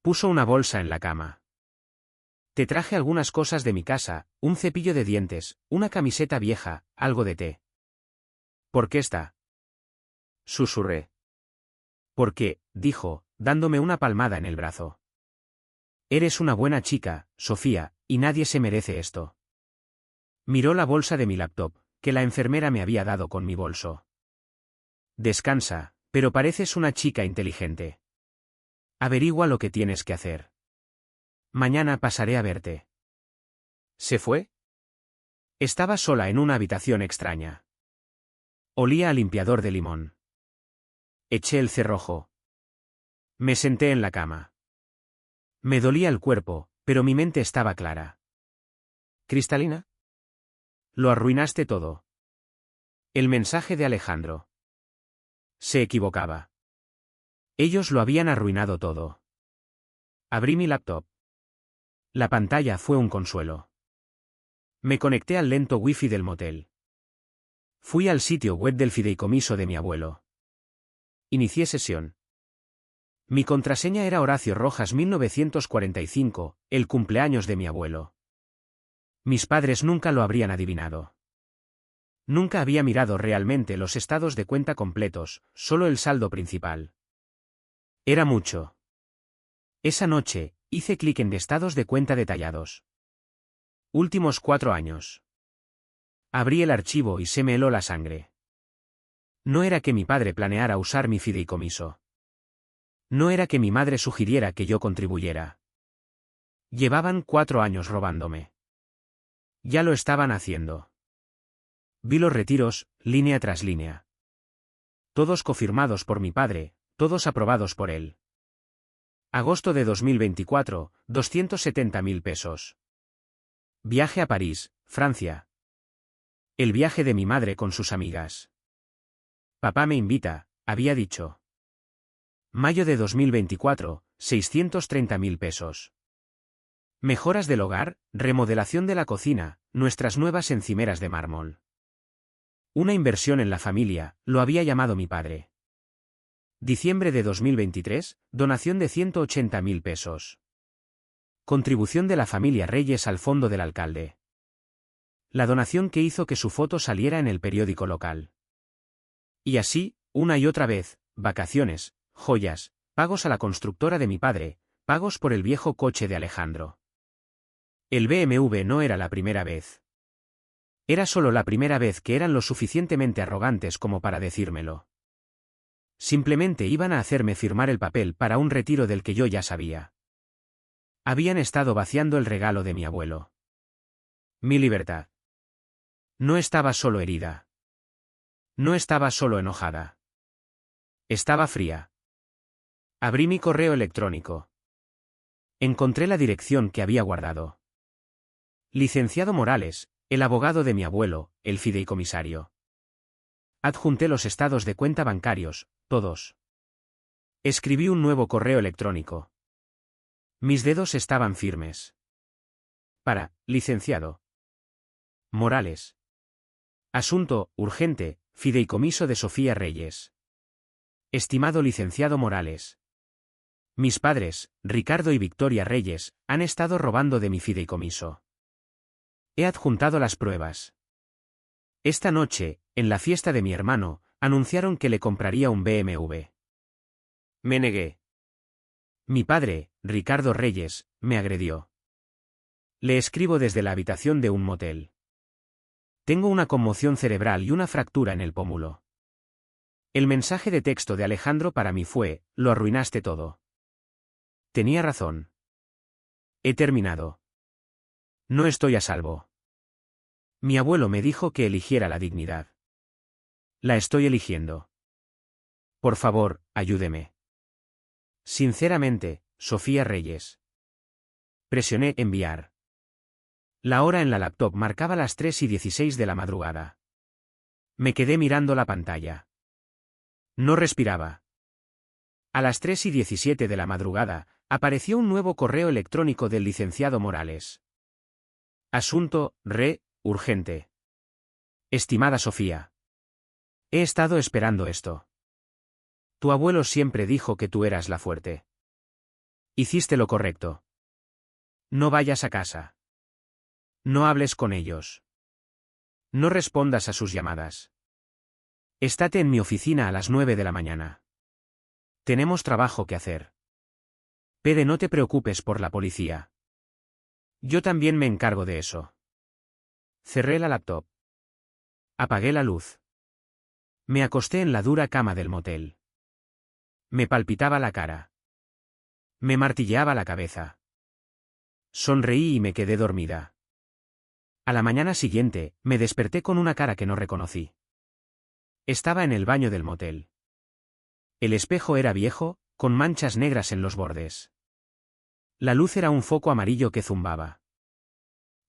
Puso una bolsa en la cama. Te traje algunas cosas de mi casa, un cepillo de dientes, una camiseta vieja, algo de té. ¿Por qué está? Susurré. ¿Por qué? Dijo, dándome una palmada en el brazo. Eres una buena chica, Sofía, y nadie se merece esto. Miró la bolsa de mi laptop, que la enfermera me había dado con mi bolso. Descansa, pero pareces una chica inteligente. Averigua lo que tienes que hacer. Mañana pasaré a verte. ¿Se fue? Estaba sola en una habitación extraña. Olía a limpiador de limón. Eché el cerrojo. Me senté en la cama. Me dolía el cuerpo, pero mi mente estaba clara. ¿Cristalina? Lo arruinaste todo. El mensaje de Alejandro. Se equivocaba. Ellos lo habían arruinado todo. Abrí mi laptop. La pantalla fue un consuelo. Me conecté al lento wifi del motel. Fui al sitio web del fideicomiso de mi abuelo. Inicié sesión. Mi contraseña era Horacio Rojas 1945, el cumpleaños de mi abuelo. Mis padres nunca lo habrían adivinado. Nunca había mirado realmente los estados de cuenta completos, solo el saldo principal. Era mucho. Esa noche, hice clic en estados de cuenta detallados. Últimos 4 años. Abrí el archivo y se me heló la sangre. No era que mi padre planeara usar mi fideicomiso. No era que mi madre sugiriera que yo contribuyera. Llevaban 4 años robándome. Ya lo estaban haciendo. Vi los retiros, línea tras línea. Todos confirmados por mi padre, todos aprobados por él. Agosto de 2024, 270.000 pesos. Viaje a París, Francia. El viaje de mi madre con sus amigas. Papá me invita, había dicho. Mayo de 2024, 630.000 pesos. Mejoras del hogar, remodelación de la cocina, nuestras nuevas encimeras de mármol. Una inversión en la familia, lo había llamado mi padre. Diciembre de 2023, donación de 180.000 pesos. Contribución de la familia Reyes al fondo del alcalde. La donación que hizo que su foto saliera en el periódico local. Y así, una y otra vez, vacaciones, joyas, pagos a la constructora de mi padre, pagos por el viejo coche de Alejandro. El BMW no era la primera vez. Era solo la primera vez que eran lo suficientemente arrogantes como para decírmelo. Simplemente iban a hacerme firmar el papel para un retiro del que yo ya sabía. Habían estado vaciando el regalo de mi abuelo. Mi libertad. No estaba solo herida. No estaba solo enojada. Estaba fría. Abrí mi correo electrónico. Encontré la dirección que había guardado. Licenciado Morales, el abogado de mi abuelo, el fideicomisario. Adjunté los estados de cuenta bancarios, todos. Escribí un nuevo correo electrónico. Mis dedos estaban firmes. Licenciado Morales. Asunto, urgente, fideicomiso de Sofía Reyes. Estimado licenciado Morales. Mis padres, Ricardo y Victoria Reyes, han estado robando de mi fideicomiso. He adjuntado las pruebas. Esta noche, en la fiesta de mi hermano, anunciaron que le compraría un BMW. Me negué. Mi padre, Ricardo Reyes, me agredió. Le escribo desde la habitación de un motel. Tengo una conmoción cerebral y una fractura en el pómulo. El mensaje de texto de Alejandro para mí fue: lo arruinaste todo. Tenía razón. He terminado. No estoy a salvo. Mi abuelo me dijo que eligiera la dignidad. La estoy eligiendo. Por favor, ayúdeme. Sinceramente, Sofía Reyes. Presioné enviar. La hora en la laptop marcaba las 3:16 de la madrugada. Me quedé mirando la pantalla. No respiraba. A las 3:17 de la madrugada, apareció un nuevo correo electrónico del licenciado Morales. Asunto, urgente. Estimada Sofía. He estado esperando esto. Tu abuelo siempre dijo que tú eras la fuerte. Hiciste lo correcto. No vayas a casa. No hables con ellos. No respondas a sus llamadas. Estate en mi oficina a las 9 de la mañana. Tenemos trabajo que hacer. Pede, no te preocupes por la policía. Yo también me encargo de eso. Cerré la laptop. Apagué la luz. Me acosté en la dura cama del motel. Me palpitaba la cara. Me martilleaba la cabeza. Sonreí y me quedé dormida. A la mañana siguiente, me desperté con una cara que no reconocí. Estaba en el baño del motel. El espejo era viejo, con manchas negras en los bordes. La luz era un foco amarillo que zumbaba.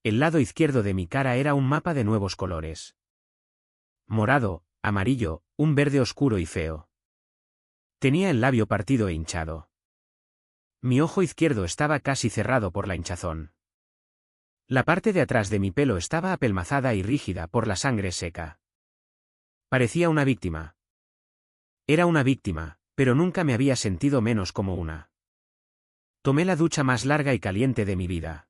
El lado izquierdo de mi cara era un mapa de nuevos colores. Morado, amarillo, un verde oscuro y feo. Tenía el labio partido e hinchado. Mi ojo izquierdo estaba casi cerrado por la hinchazón. La parte de atrás de mi pelo estaba apelmazada y rígida por la sangre seca. Parecía una víctima. Era una víctima, pero nunca me había sentido menos como una. Tomé la ducha más larga y caliente de mi vida.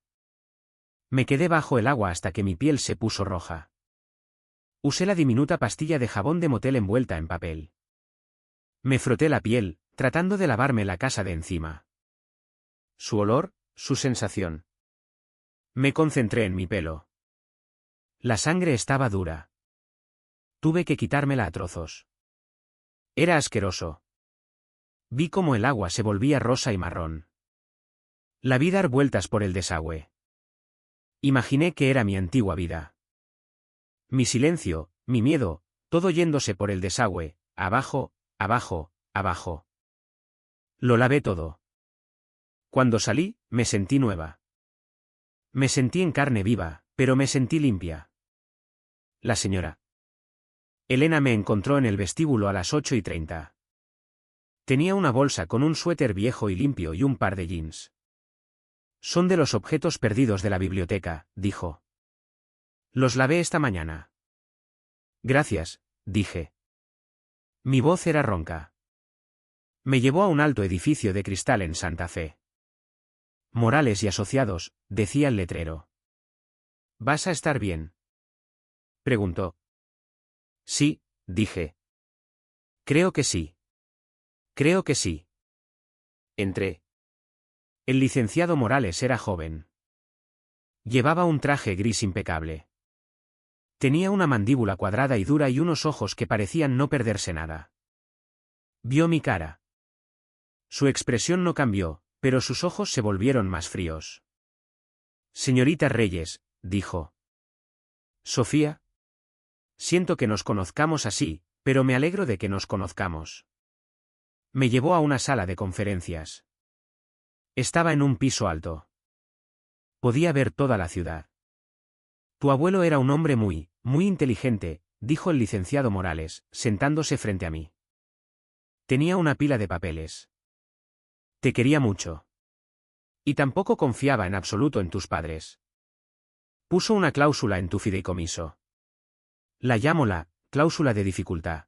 Me quedé bajo el agua hasta que mi piel se puso roja. Usé la diminuta pastilla de jabón de motel envuelta en papel. Me froté la piel, tratando de lavarme la casa de encima. Su olor, su sensación. Me concentré en mi pelo. La sangre estaba dura. Tuve que quitármela a trozos. Era asqueroso. Vi cómo el agua se volvía rosa y marrón. La vi dar vueltas por el desagüe. Imaginé que era mi antigua vida. Mi silencio, mi miedo, todo yéndose por el desagüe, abajo, abajo, abajo. Lo lavé todo. Cuando salí, me sentí nueva. Me sentí en carne viva, pero me sentí limpia. La señora Elena me encontró en el vestíbulo a las 8:30. Tenía una bolsa con un suéter viejo y limpio y un par de jeans. Son de los objetos perdidos de la biblioteca, dijo. Los lavé esta mañana. Gracias, dije. Mi voz era ronca. Me llevó a un alto edificio de cristal en Santa Fe. Morales y Asociados, decía el letrero. ¿Vas a estar bien?, preguntó. Sí, dije. Creo que sí. Creo que sí. Entré. El licenciado Morales era joven. Llevaba un traje gris impecable. Tenía una mandíbula cuadrada y dura y unos ojos que parecían no perderse nada. Vio mi cara. Su expresión no cambió, pero sus ojos se volvieron más fríos. Señorita Reyes, dijo. Sofía. Siento que nos conozcamos así, pero me alegro de que nos conozcamos. Me llevó a una sala de conferencias. Estaba en un piso alto. Podía ver toda la ciudad. Tu abuelo era un hombre muy inteligente, dijo el licenciado Morales, sentándose frente a mí. Tenía una pila de papeles. Te quería mucho. Y tampoco confiaba en absoluto en tus padres. Puso una cláusula en tu fideicomiso. La llamo la cláusula de dificultad.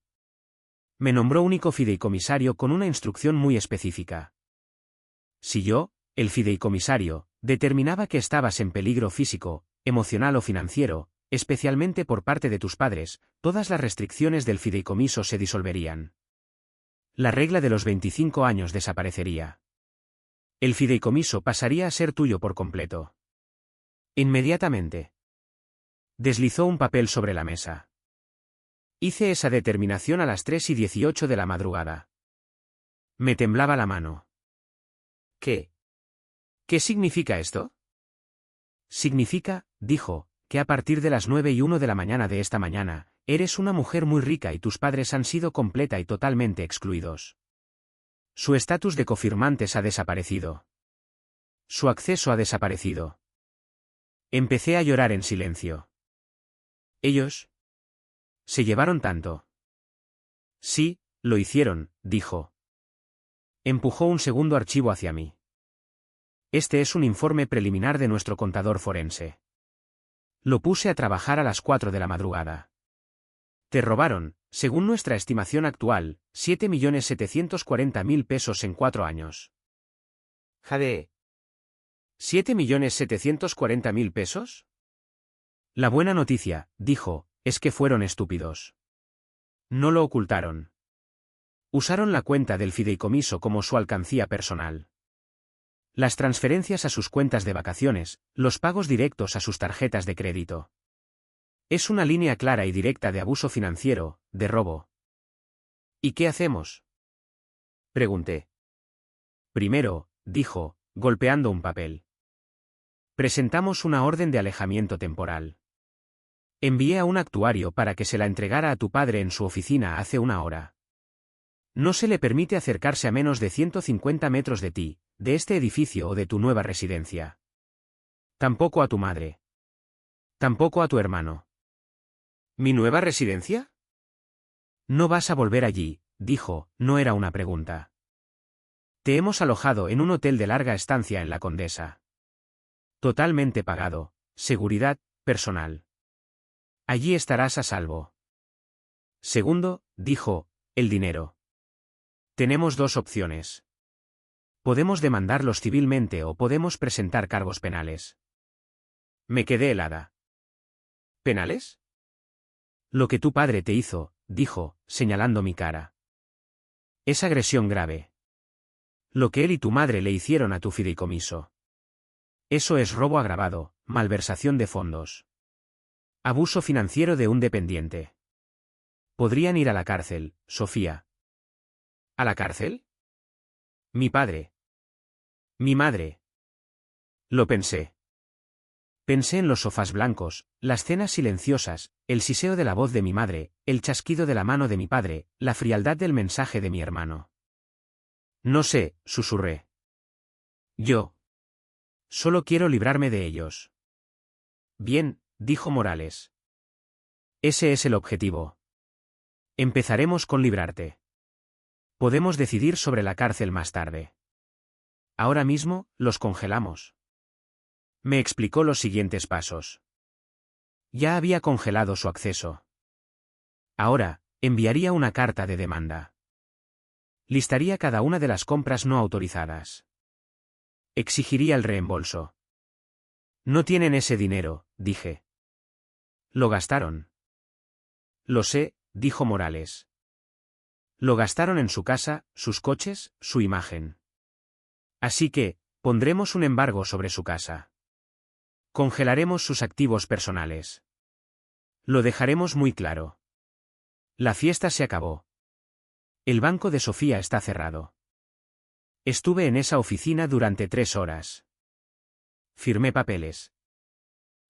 Me nombró único fideicomisario con una instrucción muy específica. Si yo, el fideicomisario, determinaba que estabas en peligro físico, emocional o financiero, especialmente por parte de tus padres, todas las restricciones del fideicomiso se disolverían. La regla de los 25 años desaparecería. El fideicomiso pasaría a ser tuyo por completo. Inmediatamente. Deslizó un papel sobre la mesa. Hice esa determinación a las 3:18 de la madrugada. Me temblaba la mano. ¿Qué? ¿Qué significa esto? Significa, dijo, que a partir de las 9:01 de la mañana de esta mañana, eres una mujer muy rica y tus padres han sido completa y totalmente excluidos. Su estatus de cofirmantes ha desaparecido. Su acceso ha desaparecido. Empecé a llorar en silencio. Ellos se llevaron tanto. Sí, lo hicieron, dijo. Empujó un segundo archivo hacia mí. Este es un informe preliminar de nuestro contador forense. Lo puse a trabajar a las 4 de la madrugada. Te robaron, según nuestra estimación actual, 7.740.000 pesos en 4 años. Jade. ¿7.740.000 pesos? La buena noticia, dijo, es que fueron estúpidos. No lo ocultaron. Usaron la cuenta del fideicomiso como su alcancía personal. Las transferencias a sus cuentas de vacaciones, los pagos directos a sus tarjetas de crédito. Es una línea clara y directa de abuso financiero, de robo. ¿Y qué hacemos? Pregunté. Primero, dijo, golpeando un papel. Presentamos una orden de alejamiento temporal. Envié a un actuario para que se la entregara a tu padre en su oficina hace una hora. No se le permite acercarse a menos de 150 metros de ti, de este edificio o de tu nueva residencia. Tampoco a tu madre. Tampoco a tu hermano. ¿Mi nueva residencia? No vas a volver allí, dijo, no era una pregunta. Te hemos alojado en un hotel de larga estancia en la Condesa. Totalmente pagado, seguridad, personal. Allí estarás a salvo. Segundo, dijo, el dinero. Tenemos dos opciones. Podemos demandarlos civilmente o podemos presentar cargos penales. Me quedé helada. ¿Penales? Lo que tu padre te hizo, dijo, señalando mi cara. Es agresión grave. Lo que él y tu madre le hicieron a tu fideicomiso. Eso es robo agravado, malversación de fondos. Abuso financiero de un dependiente. Podrían ir a la cárcel, Sofía. ¿A la cárcel? Mi padre. Mi madre. Lo pensé. Pensé en los sofás blancos, las cenas silenciosas, el siseo de la voz de mi madre, el chasquido de la mano de mi padre, la frialdad del mensaje de mi hermano. No sé, susurré. Yo. Solo quiero librarme de ellos. Bien, dijo Morales. Ese es el objetivo. Empezaremos con librarte. Podemos decidir sobre la cárcel más tarde. Ahora mismo, los congelamos. Me explicó los siguientes pasos. Ya había congelado su acceso. Ahora, enviaría una carta de demanda. Listaría cada una de las compras no autorizadas. Exigiría el reembolso. No tienen ese dinero, dije. Lo gastaron. Lo sé, dijo Morales. Lo gastaron en su casa, sus coches, su imagen. Así que, pondremos un embargo sobre su casa. Congelaremos sus activos personales. Lo dejaremos muy claro. La fiesta se acabó. El banco de Sofía está cerrado. Estuve en esa oficina durante 3 horas. Firmé papeles.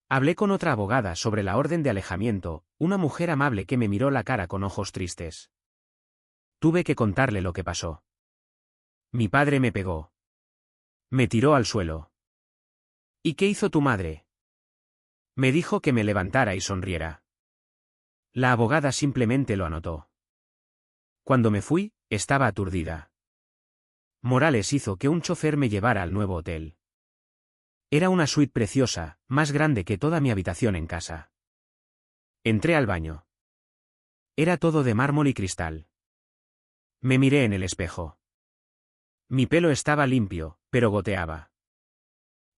Hablé con otra abogada sobre la orden de alejamiento, una mujer amable que me miró la cara con ojos tristes. Tuve que contarle lo que pasó. Mi padre me pegó. Me tiró al suelo. ¿Y qué hizo tu madre? Me dijo que me levantara y sonriera. La abogada simplemente lo anotó. Cuando me fui, estaba aturdida. Morales hizo que un chofer me llevara al nuevo hotel. Era una suite preciosa, más grande que toda mi habitación en casa. Entré al baño. Era todo de mármol y cristal. Me miré en el espejo. Mi pelo estaba limpio, pero goteaba.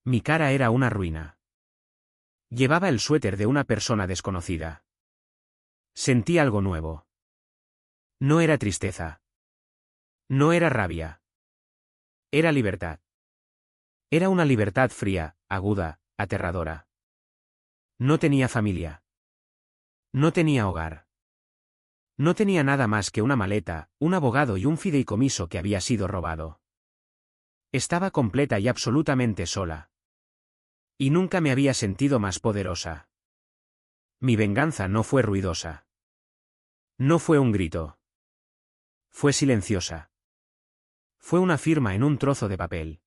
Mi cara era una ruina. Llevaba el suéter de una persona desconocida. Sentí algo nuevo. No era tristeza. No era rabia. Era libertad. Era una libertad fría, aguda, aterradora. No tenía familia. No tenía hogar. No tenía nada más que una maleta, un abogado y un fideicomiso que había sido robado. Estaba completa y absolutamente sola. Y nunca me había sentido más poderosa. Mi venganza no fue ruidosa. No fue un grito. Fue silenciosa. Fue una firma en un trozo de papel.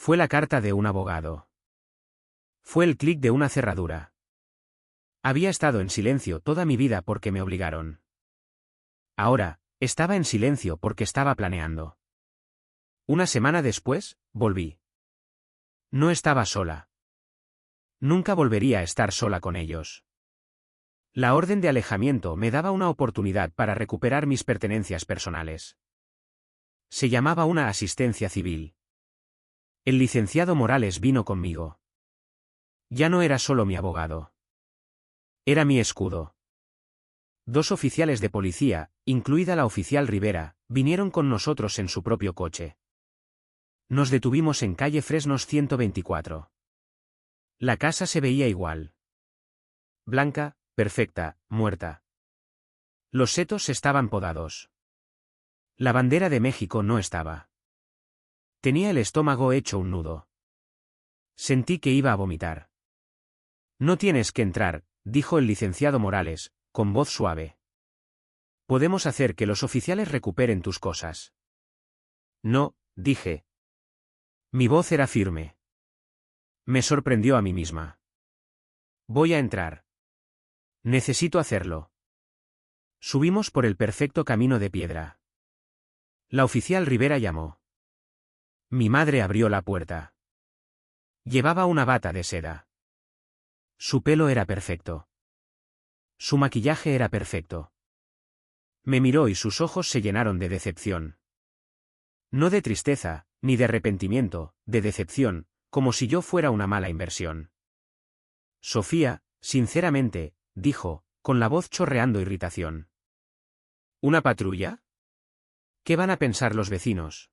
Fue la carta de un abogado. Fue el clic de una cerradura. Había estado en silencio toda mi vida porque me obligaron. Ahora, estaba en silencio porque estaba planeando. Una semana después, volví. No estaba sola. Nunca volvería a estar sola con ellos. La orden de alejamiento me daba una oportunidad para recuperar mis pertenencias personales. Se llamaba una asistencia civil. El licenciado Morales vino conmigo. Ya no era solo mi abogado. Era mi escudo. 2 oficiales de policía, incluida la oficial Rivera, vinieron con nosotros en su propio coche. Nos detuvimos en calle Fresnos 124. La casa se veía igual. Blanca, perfecta, muerta. Los setos estaban podados. La bandera de México no estaba. Tenía el estómago hecho un nudo. Sentí que iba a vomitar. No tienes que entrar, dijo el licenciado Morales, con voz suave. Podemos hacer que los oficiales recuperen tus cosas. No, dije. Mi voz era firme. Me sorprendió a mí misma. Voy a entrar. Necesito hacerlo. Subimos por el perfecto camino de piedra. La oficial Rivera llamó. Mi madre abrió la puerta. Llevaba una bata de seda. Su pelo era perfecto. Su maquillaje era perfecto. Me miró y sus ojos se llenaron de decepción. No de tristeza, ni de arrepentimiento, de decepción, como si yo fuera una mala inversión. Sofía, sinceramente, dijo, con la voz chorreando irritación. ¿Una patrulla? ¿Qué van a pensar los vecinos?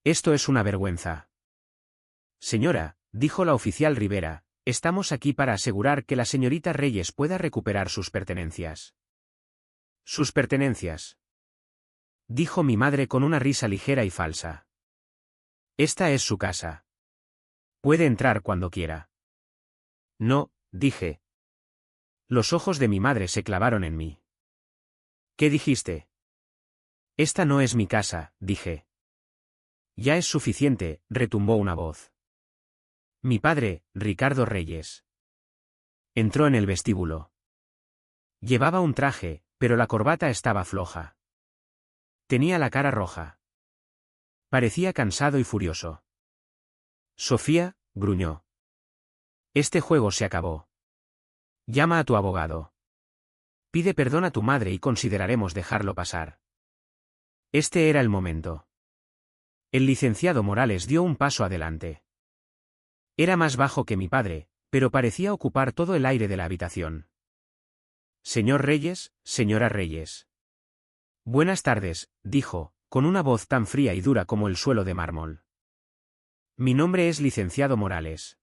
Esto es una vergüenza. Señora, dijo la oficial Rivera, estamos aquí para asegurar que la señorita Reyes pueda recuperar sus pertenencias. Sus pertenencias. Dijo mi madre con una risa ligera y falsa. Esta es su casa. Puede entrar cuando quiera. No, dije. Los ojos de mi madre se clavaron en mí. ¿Qué dijiste? Esta no es mi casa, dije. Ya es suficiente, retumbó una voz. Mi padre, Ricardo Reyes. Entró en el vestíbulo. Llevaba un traje, pero la corbata estaba floja. Tenía la cara roja. Parecía cansado y furioso. Sofía, gruñó. Este juego se acabó. Llama a tu abogado. Pide perdón a tu madre y consideraremos dejarlo pasar. Este era el momento. El licenciado Morales dio un paso adelante. Era más bajo que mi padre, pero parecía ocupar todo el aire de la habitación. Señor Reyes, señora Reyes. Buenas tardes, dijo, con una voz tan fría y dura como el suelo de mármol. Mi nombre es licenciado Morales.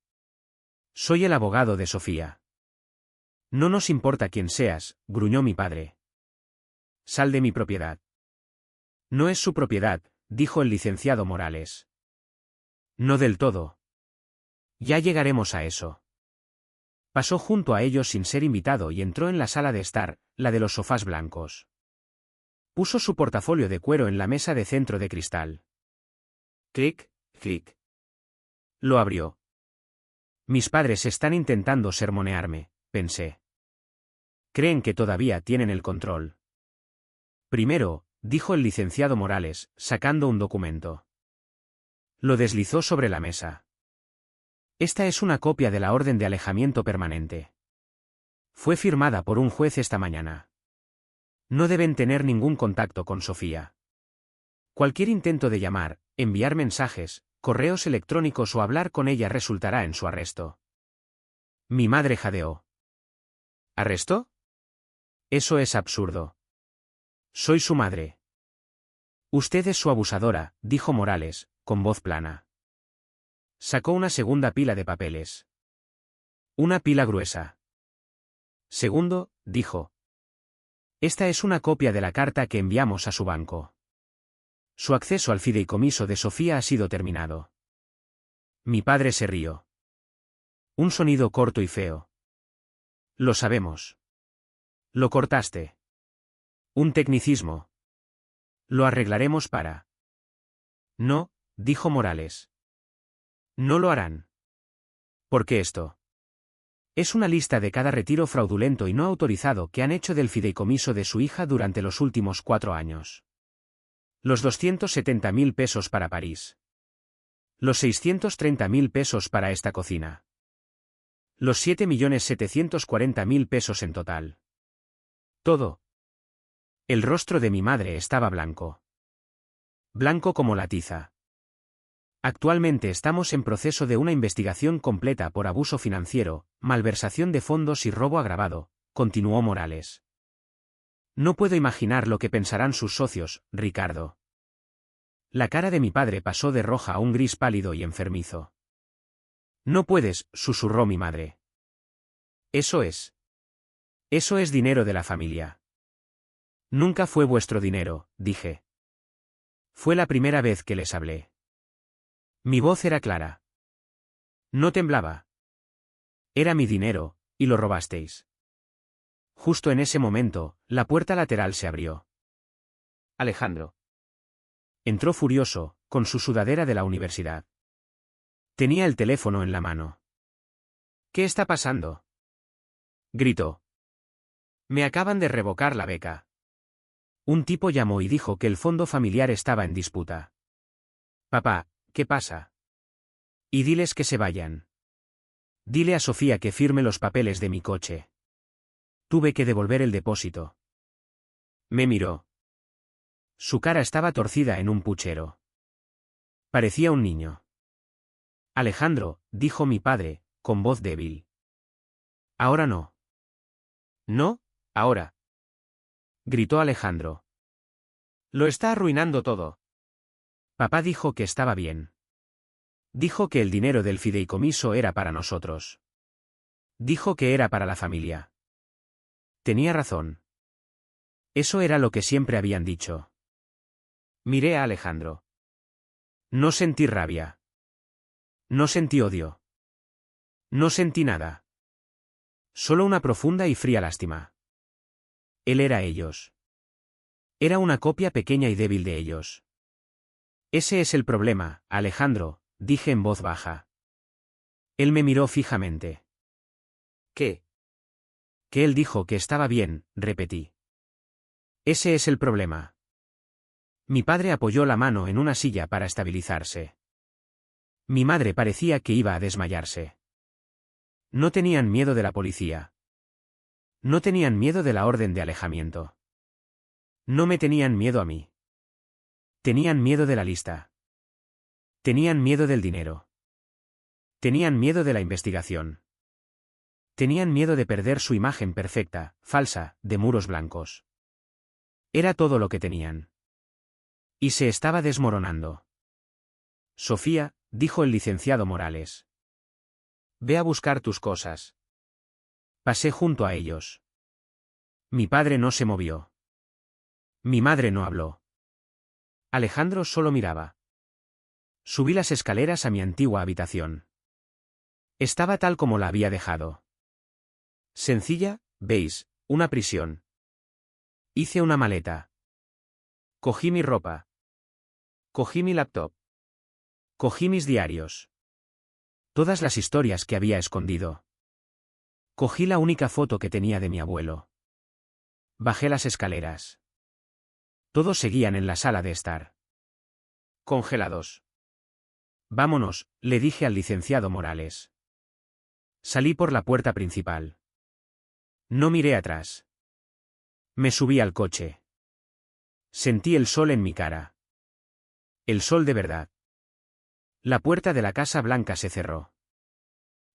Soy el abogado de Sofía. No nos importa quién seas, gruñó mi padre. Sal de mi propiedad. No es su propiedad, dijo el licenciado Morales. No del todo. Ya llegaremos a eso. Pasó junto a ellos sin ser invitado y entró en la sala de estar, la de los sofás blancos. Puso su portafolio de cuero en la mesa de centro de cristal. Clic, clic. Lo abrió. Mis padres están intentando sermonearme, pensé. Creen que todavía tienen el control. Primero, dijo el licenciado Morales, sacando un documento. Lo deslizó sobre la mesa. Esta es una copia de la orden de alejamiento permanente. Fue firmada por un juez esta mañana. No deben tener ningún contacto con Sofía. Cualquier intento de llamar, enviar mensajes, correos electrónicos o hablar con ella resultará en su arresto. Mi madre jadeó. ¿Arresto? Eso es absurdo. Soy su madre. Usted es su abusadora, dijo Morales, con voz plana. Sacó una segunda pila de papeles. Una pila gruesa. Segundo, dijo. Esta es una copia de la carta que enviamos a su banco. Su acceso al fideicomiso de Sofía ha sido terminado. Mi padre se rió. Un sonido corto y feo. Lo sabemos. Lo cortaste. Un tecnicismo. Lo arreglaremos para. No, dijo Morales. No lo harán. ¿Por qué esto? Es una lista de cada retiro fraudulento y no autorizado que han hecho del fideicomiso de su hija durante los últimos 4 años. Los 270.000 pesos para París. Los 630.000 pesos para esta cocina. Los 7.740.000 pesos en total. Todo. El rostro de mi madre estaba blanco. Blanco como la tiza. Actualmente estamos en proceso de una investigación completa por abuso financiero, malversación de fondos y robo agravado, continuó Morales. No puedo imaginar lo que pensarán sus socios, Ricardo. La cara de mi padre pasó de roja a un gris pálido y enfermizo. No puedes, susurró mi madre. Eso es. Eso es dinero de la familia. Nunca fue vuestro dinero, dije. Fue la primera vez que les hablé. Mi voz era clara. No temblaba. Era mi dinero, y lo robasteis. Justo en ese momento, la puerta lateral se abrió. Alejandro. Entró furioso, con su sudadera de la universidad. Tenía el teléfono en la mano. ¿Qué está pasando? Gritó. Me acaban de revocar la beca. Un tipo llamó y dijo que el fondo familiar estaba en disputa. Papá, ¿qué pasa? Y diles que se vayan. Dile a Sofía que firme los papeles de mi coche. Tuve que devolver el depósito. Me miró. Su cara estaba torcida en un puchero. Parecía un niño. Alejandro, dijo mi padre, con voz débil. Ahora no. No, ahora. Gritó Alejandro. Lo está arruinando todo. Papá dijo que estaba bien. Dijo que el dinero del fideicomiso era para nosotros. Dijo que era para la familia. Tenía razón. Eso era lo que siempre habían dicho. Miré a Alejandro. No sentí rabia. No sentí odio. No sentí nada. Solo una profunda y fría lástima. Él era ellos. Era una copia pequeña y débil de ellos. Ese es el problema, Alejandro, dije en voz baja. Él me miró fijamente. ¿Qué? Que él dijo que estaba bien, repetí. Ese es el problema. Mi padre apoyó la mano en una silla para estabilizarse. Mi madre parecía que iba a desmayarse. No tenían miedo de la policía. No tenían miedo de la orden de alejamiento. No me tenían miedo a mí. Tenían miedo de la lista. Tenían miedo del dinero. Tenían miedo de la investigación. Tenían miedo de perder su imagen perfecta, falsa, de muros blancos. Era todo lo que tenían. Y se estaba desmoronando. Sofía, dijo el licenciado Morales. Ve a buscar tus cosas. Pasé junto a ellos. Mi padre no se movió. Mi madre no habló. Alejandro solo miraba. Subí las escaleras a mi antigua habitación. Estaba tal como la había dejado. Sencilla, veis, una prisión. Hice una maleta. Cogí mi ropa. Cogí mi laptop. Cogí mis diarios. Todas las historias que había escondido. Cogí la única foto que tenía de mi abuelo. Bajé las escaleras. Todos seguían en la sala de estar. Congelados. Vámonos, le dije al licenciado Morales. Salí por la puerta principal. No miré atrás. Me subí al coche. Sentí el sol en mi cara. El sol de verdad. La puerta de la Casa Blanca se cerró.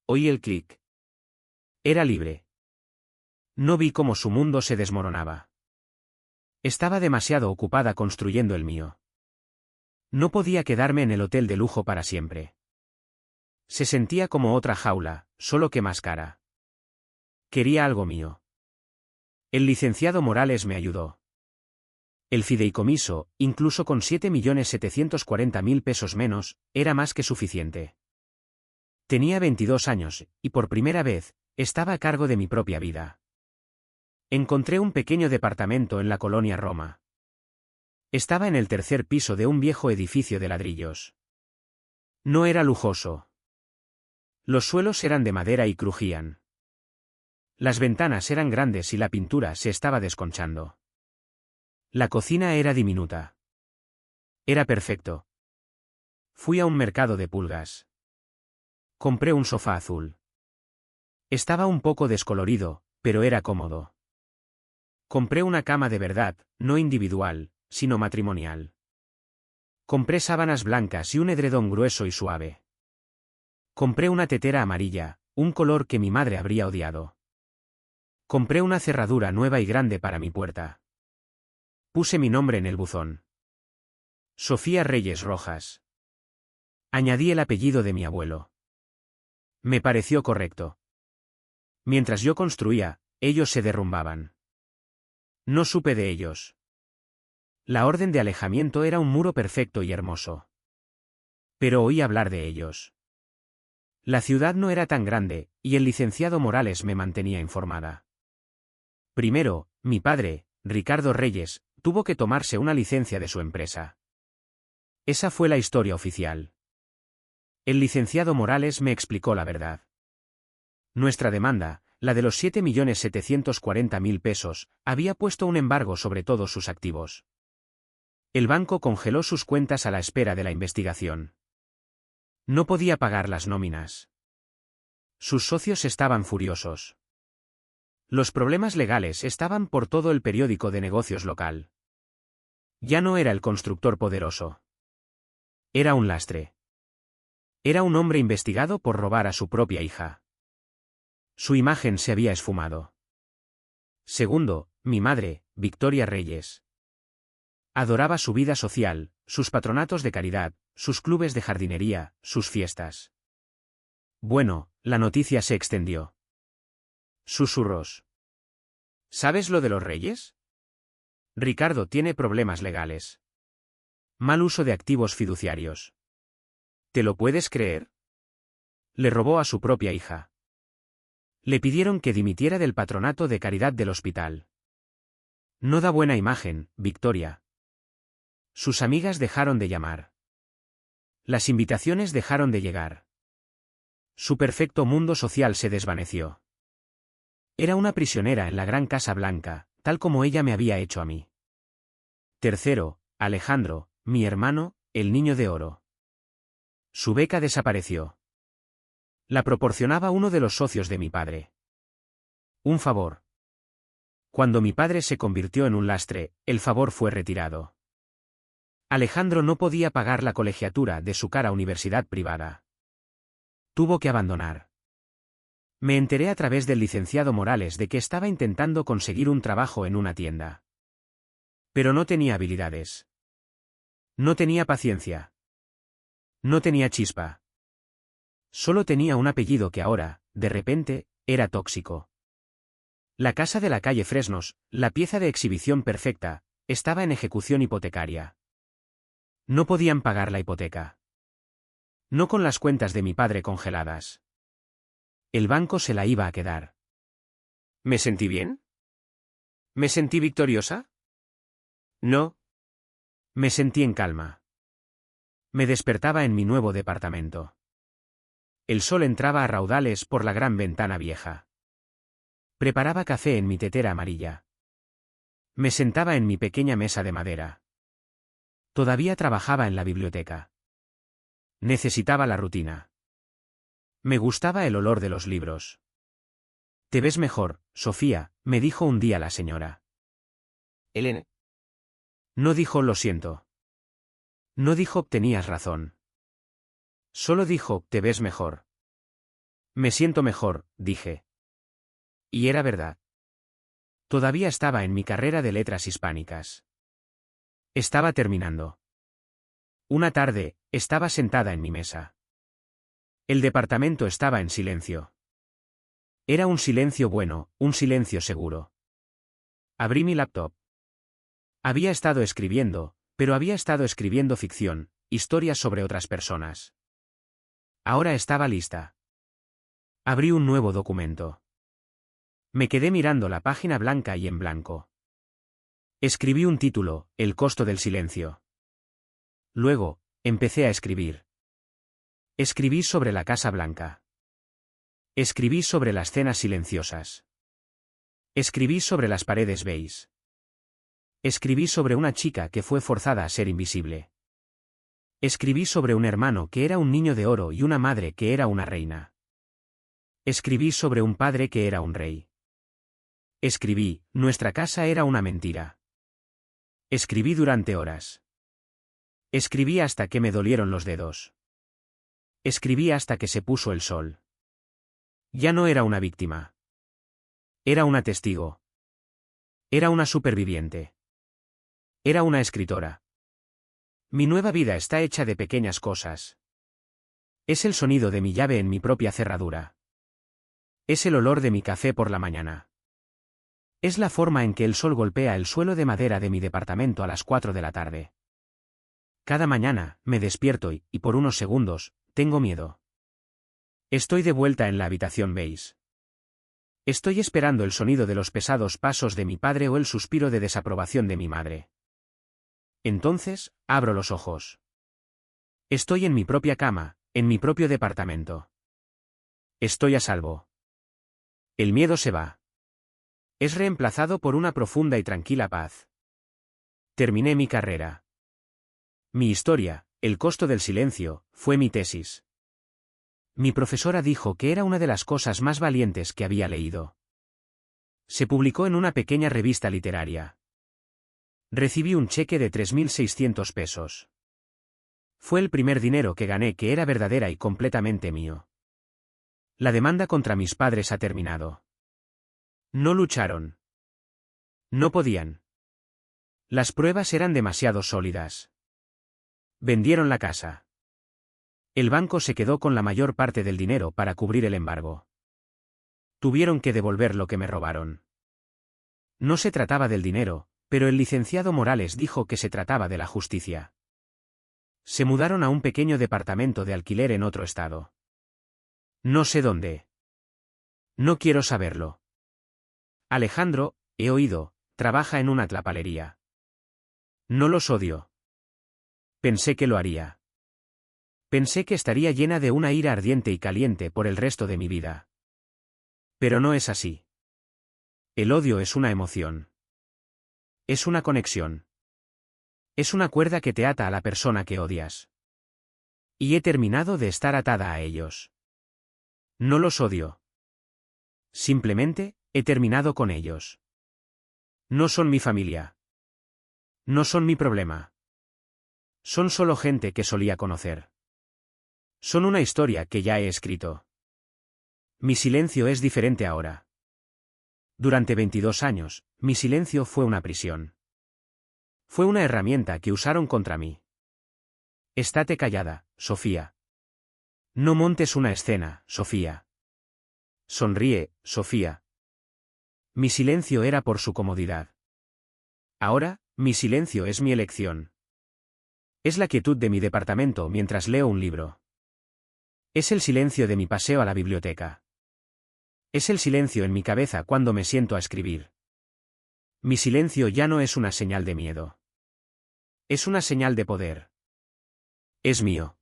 Oí el clic. Era libre. No vi cómo su mundo se desmoronaba. Estaba demasiado ocupada construyendo el mío. No podía quedarme en el hotel de lujo para siempre. Se sentía como otra jaula, solo que más cara. Quería algo mío. El licenciado Morales me ayudó. El fideicomiso, incluso con 7.740.000 pesos menos, era más que suficiente. Tenía 22 años, y por primera vez, estaba a cargo de mi propia vida. Encontré un pequeño departamento en la colonia Roma. Estaba en el tercer piso de un viejo edificio de ladrillos. No era lujoso. Los suelos eran de madera y crujían. Las ventanas eran grandes y la pintura se estaba desconchando. La cocina era diminuta. Era perfecto. Fui a un mercado de pulgas. Compré un sofá azul. Estaba un poco descolorido, pero era cómodo. Compré una cama de verdad, no individual, sino matrimonial. Compré sábanas blancas y un edredón grueso y suave. Compré una tetera amarilla, un color que mi madre habría odiado. Compré una cerradura nueva y grande para mi puerta. Puse mi nombre en el buzón. Sofía Reyes Rojas. Añadí el apellido de mi abuelo. Me pareció correcto. Mientras yo construía, ellos se derrumbaban. No supe de ellos. La orden de alejamiento era un muro perfecto y hermoso. Pero oí hablar de ellos. La ciudad no era tan grande, y el licenciado Morales me mantenía informada. Primero, mi padre, Ricardo Reyes, tuvo que tomarse una licencia de su empresa. Esa fue la historia oficial. El licenciado Morales me explicó la verdad. Nuestra demanda, la de los 7.740.000 pesos, había puesto un embargo sobre todos sus activos. El banco congeló sus cuentas a la espera de la investigación. No podía pagar las nóminas. Sus socios estaban furiosos. Los problemas legales estaban por todo el periódico de negocios local. Ya no era el constructor poderoso. Era un lastre. Era un hombre investigado por robar a su propia hija. Su imagen se había esfumado. Segundo, mi madre, Victoria Reyes. Adoraba su vida social, sus patronatos de caridad, sus clubes de jardinería, sus fiestas. Bueno, la noticia se extendió. Susurros. ¿Sabes lo de los Reyes? Ricardo tiene problemas legales. Mal uso de activos fiduciarios. ¿Te lo puedes creer? Le robó a su propia hija. Le pidieron que dimitiera del patronato de caridad del hospital. No da buena imagen, Victoria. Sus amigas dejaron de llamar. Las invitaciones dejaron de llegar. Su perfecto mundo social se desvaneció. Era una prisionera en la gran Casa Blanca, tal como ella me había hecho a mí. Tercero, Alejandro, mi hermano, el niño de oro. Su beca desapareció. La proporcionaba uno de los socios de mi padre. Un favor. Cuando mi padre se convirtió en un lastre, el favor fue retirado. Alejandro no podía pagar la colegiatura de su cara universidad privada. Tuvo que abandonar. Me enteré a través del licenciado Morales de que estaba intentando conseguir un trabajo en una tienda. Pero no tenía habilidades. No tenía paciencia. No tenía chispa. Solo tenía un apellido que ahora, de repente, era tóxico. La casa de la calle Fresnos, la pieza de exhibición perfecta, estaba en ejecución hipotecaria. No podían pagar la hipoteca. No con las cuentas de mi padre congeladas. El banco se la iba a quedar. ¿Me sentí bien? ¿Me sentí victoriosa? No. Me sentí en calma. Me despertaba en mi nuevo departamento. El sol entraba a raudales por la gran ventana vieja. Preparaba café en mi tetera amarilla. Me sentaba en mi pequeña mesa de madera. Todavía trabajaba en la biblioteca. Necesitaba la rutina. Me gustaba el olor de los libros. Te ves mejor, Sofía, me dijo un día la señora. Helen. No dijo lo siento. No dijo tenías razón. Solo dijo te ves mejor. Me siento mejor, dije. Y era verdad. Todavía estaba en mi carrera de letras hispánicas. Estaba terminando. Una tarde, estaba sentada en mi mesa. El departamento estaba en silencio. Era un silencio bueno, un silencio seguro. Abrí mi laptop. Había estado escribiendo, pero había estado escribiendo ficción, historias sobre otras personas. Ahora estaba lista. Abrí un nuevo documento. Me quedé mirando la página blanca y en blanco. Escribí un título, El costo del silencio. Luego, empecé a escribir. Escribí sobre la Casa Blanca. Escribí sobre las cenas silenciosas. Escribí sobre las paredes beige. Escribí sobre una chica que fue forzada a ser invisible. Escribí sobre un hermano que era un niño de oro y una madre que era una reina. Escribí sobre un padre que era un rey. Escribí, nuestra casa era una mentira. Escribí durante horas. Escribí hasta que me dolieron los dedos. Escribí hasta que se puso el sol. Ya no era una víctima. Era una testigo. Era una superviviente. Era una escritora. Mi nueva vida está hecha de pequeñas cosas. Es el sonido de mi llave en mi propia cerradura. Es el olor de mi café por la mañana. Es la forma en que el sol golpea el suelo de madera de mi departamento a las 4 de la tarde. Cada mañana, me despierto y, por unos segundos, tengo miedo. Estoy de vuelta en la habitación beige. Estoy esperando el sonido de los pesados pasos de mi padre o el suspiro de desaprobación de mi madre. Entonces, abro los ojos. Estoy en mi propia cama, en mi propio departamento. Estoy a salvo. El miedo se va. Es reemplazado por una profunda y tranquila paz. Terminé mi carrera. Mi historia, El costo del silencio, fue mi tesis. Mi profesora dijo que era una de las cosas más valientes que había leído. Se publicó en una pequeña revista literaria. Recibí un cheque de 3.600 pesos. Fue el primer dinero que gané que era verdadera y completamente mío. La demanda contra mis padres ha terminado. No lucharon. No podían. Las pruebas eran demasiado sólidas. Vendieron la casa. El banco se quedó con la mayor parte del dinero para cubrir el embargo. Tuvieron que devolver lo que me robaron. No se trataba del dinero, pero el licenciado Morales dijo que se trataba de la justicia. Se mudaron a un pequeño departamento de alquiler en otro estado. No sé dónde. No quiero saberlo. Alejandro, he oído, trabaja en una tlapalería. No los odio. Pensé que lo haría. Pensé que estaría llena de una ira ardiente y caliente por el resto de mi vida. Pero no es así. El odio es una emoción. Es una conexión. Es una cuerda que te ata a la persona que odias. Y he terminado de estar atada a ellos. No los odio. Simplemente, he terminado con ellos. No son mi familia. No son mi problema. Son solo gente que solía conocer. Son una historia que ya he escrito. Mi silencio es diferente ahora. Durante 22 años, mi silencio fue una prisión. Fue una herramienta que usaron contra mí. Estate callada, Sofía. No montes una escena, Sofía. Sonríe, Sofía. Mi silencio era por su comodidad. Ahora, mi silencio es mi elección. Es la quietud de mi departamento mientras leo un libro. Es el silencio de mi paseo a la biblioteca. Es el silencio en mi cabeza cuando me siento a escribir. Mi silencio ya no es una señal de miedo. Es una señal de poder. Es mío.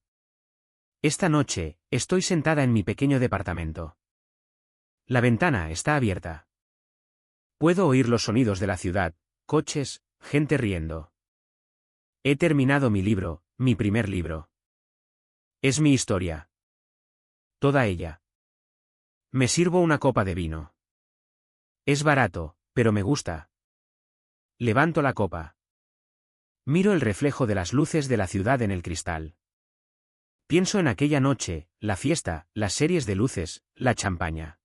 Esta noche, estoy sentada en mi pequeño departamento. La ventana está abierta. Puedo oír los sonidos de la ciudad, coches, gente riendo. He terminado mi libro, mi primer libro. Es mi historia. Toda ella. Me sirvo una copa de vino. Es barato, pero me gusta. Levanto la copa. Miro el reflejo de las luces de la ciudad en el cristal. Pienso en aquella noche, la fiesta, las series de luces, la champaña.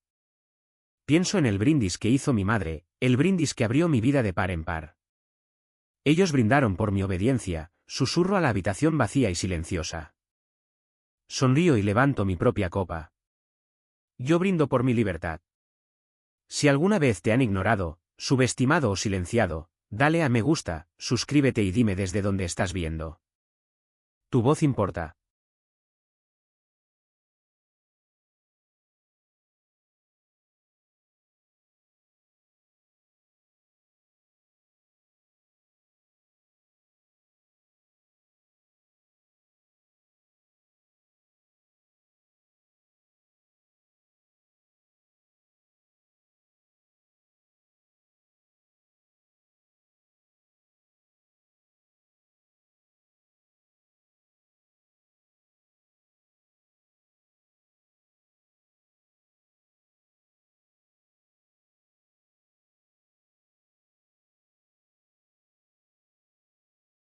Pienso en el brindis que hizo mi madre, el brindis que abrió mi vida de par en par. Ellos brindaron por mi obediencia, susurro a la habitación vacía y silenciosa. Sonrío y levanto mi propia copa. Yo brindo por mi libertad. Si alguna vez te han ignorado, subestimado o silenciado, dale a me gusta, suscríbete y dime desde dónde estás viendo. Tu voz importa.